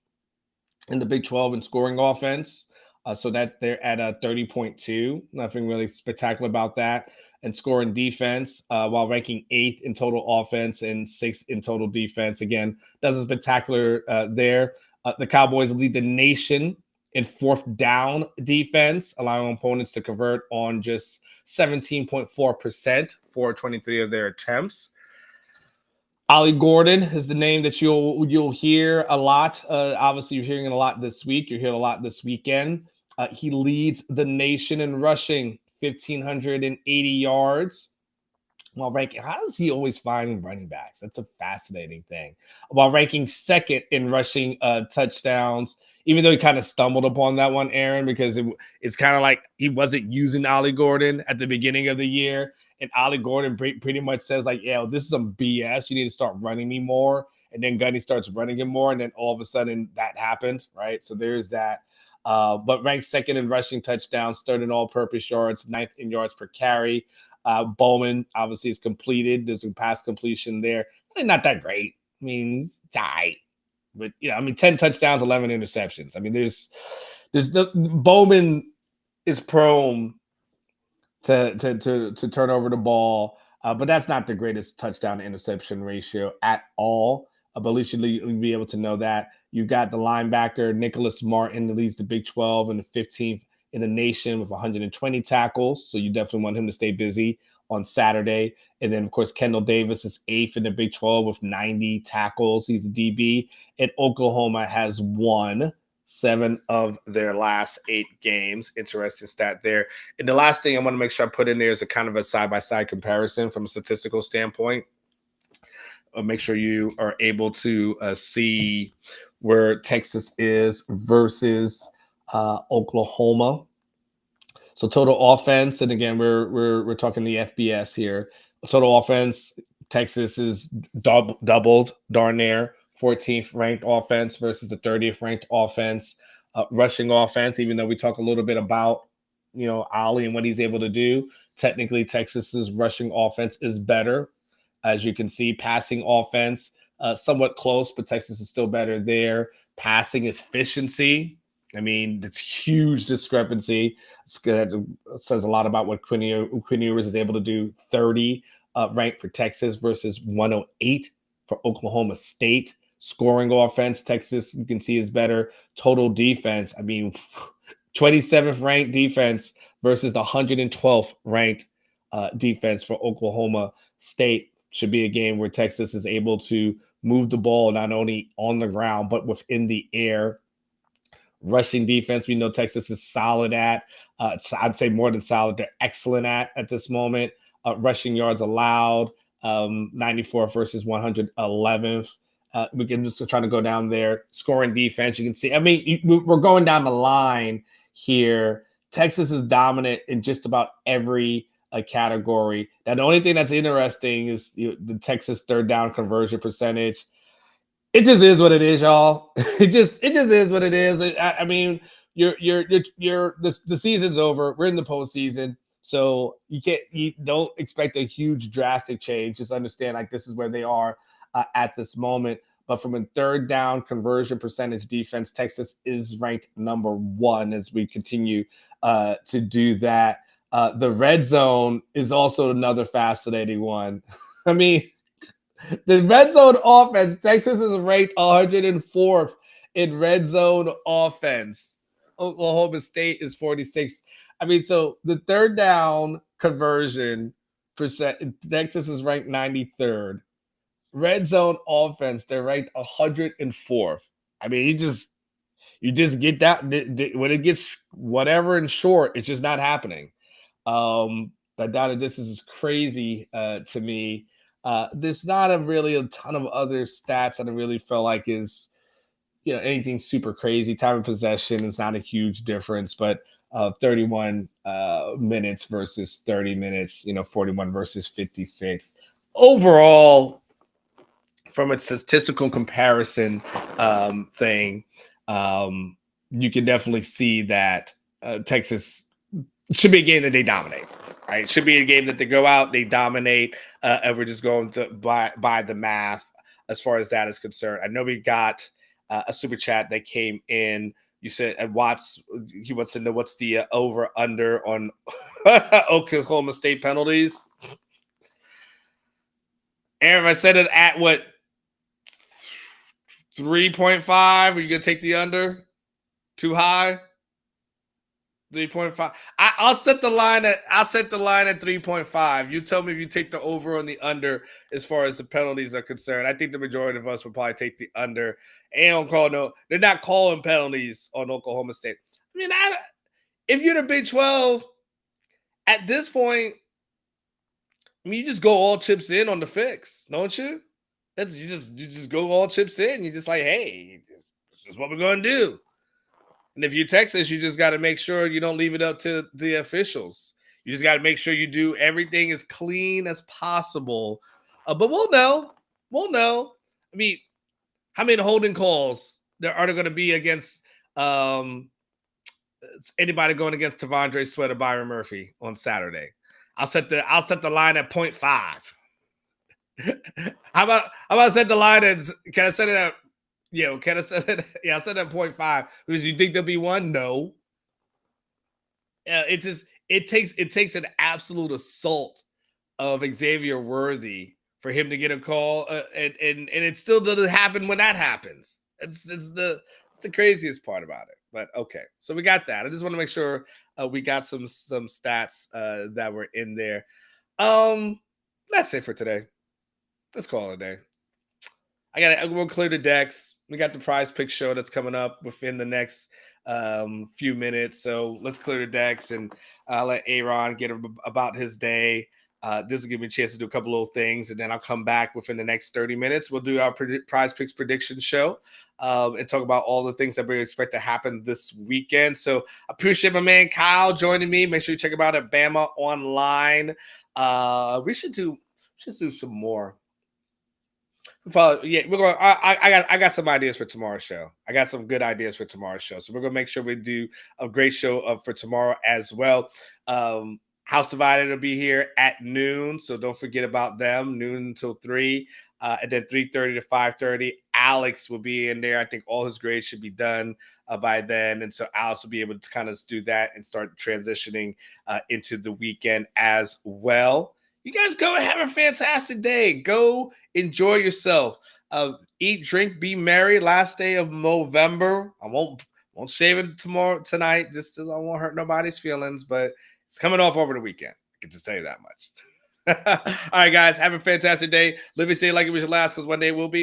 in the Big 12 in scoring offense. So that they're at a 30.2. Nothing really spectacular about that. And scoring defense, while ranking 8th in total offense and 6th in total defense. Again, doesn't spectacular there. The Cowboys lead the nation in 4th down defense, allowing opponents to convert on just 17.4% for 23 of their attempts. Ollie Gordon is the name that you'll hear a lot. Obviously, you're hearing it a lot this week. You're hearing a lot this weekend. He leads the nation in rushing, 1,580 yards. While ranking, how does he always find running backs? That's a fascinating thing. While ranking 2nd in rushing touchdowns, even though he kind of stumbled upon that one, Aaron, because it's kind of like he wasn't using Ollie Gordon at the beginning of the year. And Ollie Gordon pretty much says like, yeah, this is some BS. You need to start running me more. And then Gundy starts running him more. And then all of a sudden that happened, right? So there's that. But ranked 2nd in rushing touchdowns, 3rd in all-purpose yards, 9th in yards per carry. Bowman obviously is completed. There's a pass completion there. Really not that great. I mean, it's tight. But, 10 touchdowns, 11 interceptions. I mean, there's Bowman is prone to turn over the ball, but that's not the greatest touchdown to interception ratio at all. But at least you'll be able to know that. You've got the linebacker, Nicholas Martin, that leads the Big 12 and the 15th in the nation with 120 tackles. So you definitely want him to stay busy on Saturday. And then, of course, Kendall Davis is 8th in the Big 12 with 90 tackles. He's a DB. And Oklahoma has won 7 of their last 8 games. Interesting stat there. And the last thing I want to make sure I put in there is a kind of a side-by-side comparison from a statistical standpoint. Make sure you are able to see where Texas is versus Oklahoma. So total offense, and again, we're talking the FBS here. Total offense, Texas is doubled darn near. 14th ranked offense versus the 30th ranked offense. Rushing offense, even though we talk a little bit about Ollie and what he's able to do, technically Texas's rushing offense is better. As you can see, passing offense, somewhat close, but Texas is still better there. Passing efficiency, I mean, it's huge discrepancy. It says a lot about what Quinn Ewers is able to do. 30 ranked for Texas versus 108 for Oklahoma State. Scoring offense, Texas, you can see, is better. Total defense, I mean, 27th ranked defense versus the 112th ranked defense for Oklahoma State. Should be a game where Texas is able to move the ball not only on the ground, but within the air. Rushing defense, we know Texas is solid at. I'd say more than solid. They're excellent at this moment. Rushing yards allowed, 94 versus 111th. We can just try to go down there. Scoring defense, you can see. I mean, we're going down the line here. Texas is dominant in just about every category. Now, the only thing that's interesting is the Texas third down conversion percentage. It just is what it is, y'all. It just is what it is. I mean, the season's over. We're in the postseason, so you don't expect a huge drastic change. Just understand, like, this is where they are at this moment. But from a third down conversion percentage defense, Texas is ranked number 1 as we continue to do that. The red zone is also another fascinating one. I mean, the red zone offense, Texas is ranked 104th in red zone offense. Oklahoma State is 46th. I mean, so the third down conversion percent, Texas is ranked 93rd. Red zone offense, they're ranked 104th. I mean, you just get that when it gets whatever in short, it's just not happening. That down and distance is crazy to me. There's not really a ton of other stats that I really feel like is, anything super crazy. Time of possession is not a huge difference, but 31 minutes versus 30 minutes, 41 versus 56. Overall, from a statistical comparison thing, you can definitely see that Texas should be a game that they dominate. Right, it should be a game that they go out, they dominate, and we're just going by the math as far as that is concerned. I know we got a super chat that came in. You said Watts, he wants to know what's the over under on Oklahoma State penalties. Aaron, I said it at what, 3.5? Are you gonna take the under? Too high? 3.5. I'll set the line at 3.5. You tell me if you take the over on the under as far as the penalties are concerned. I think the majority of us would probably take the under. And they're not calling penalties on Oklahoma State. I mean, if you're the Big 12 at this point, I mean, you just go all chips in on the fix, don't you? You just go all chips in. You're just like, hey, this is what we're going to do. And if you're Texas, you just got to make sure you don't leave it up to the officials. You just got to make sure you do everything as clean as possible. But we'll know. We'll know. I mean, how many holding calls there are going to be against anybody going against Tavondre Sweat or Byron Murphy on Saturday? I'll set the line at 0.5. How about I set the line at? Can I set it at? Can I set it? Yeah, I set it at 0.5 because you think there'll be one? No. It takes an absolute assault of Xavier Worthy for him to get a call, and it still doesn't happen when that happens. It's the craziest part about it. But okay, so we got that. I just want to make sure we got some stats that were in there. That's it for today. Let's call it a day. We'll clear the decks. We got the Prize Pick show that's coming up within the next few minutes. So let's clear the decks and let Aaron get about his day. This will give me a chance to do a couple little things, and then I'll come back within the next 30 minutes. We'll do our Prize Picks prediction show and talk about all the things that we expect to happen this weekend. So I appreciate my man Kyle joining me. Make sure you check him out at Bama Online. We should do some more. Probably, yeah, we're going. I got some ideas for tomorrow's show. I got some good ideas for tomorrow's show. So we're gonna make sure we do a great show for tomorrow as well. House Divided will be here at noon, so don't forget about them. Noon until 3, and then 3:30 to 5:30. Alex will be in there. I think all his grades should be done by then, and so Alex will be able to kind of do that and start transitioning into the weekend as well. You guys go and have a fantastic day. Go enjoy yourself. Eat, drink, be merry. Last day of November. I won't shave it tonight, just because I won't hurt nobody's feelings, but it's coming off over the weekend. I can just tell you that much. All right, guys, have a fantastic day. Live each day like it was your last, because one day will be.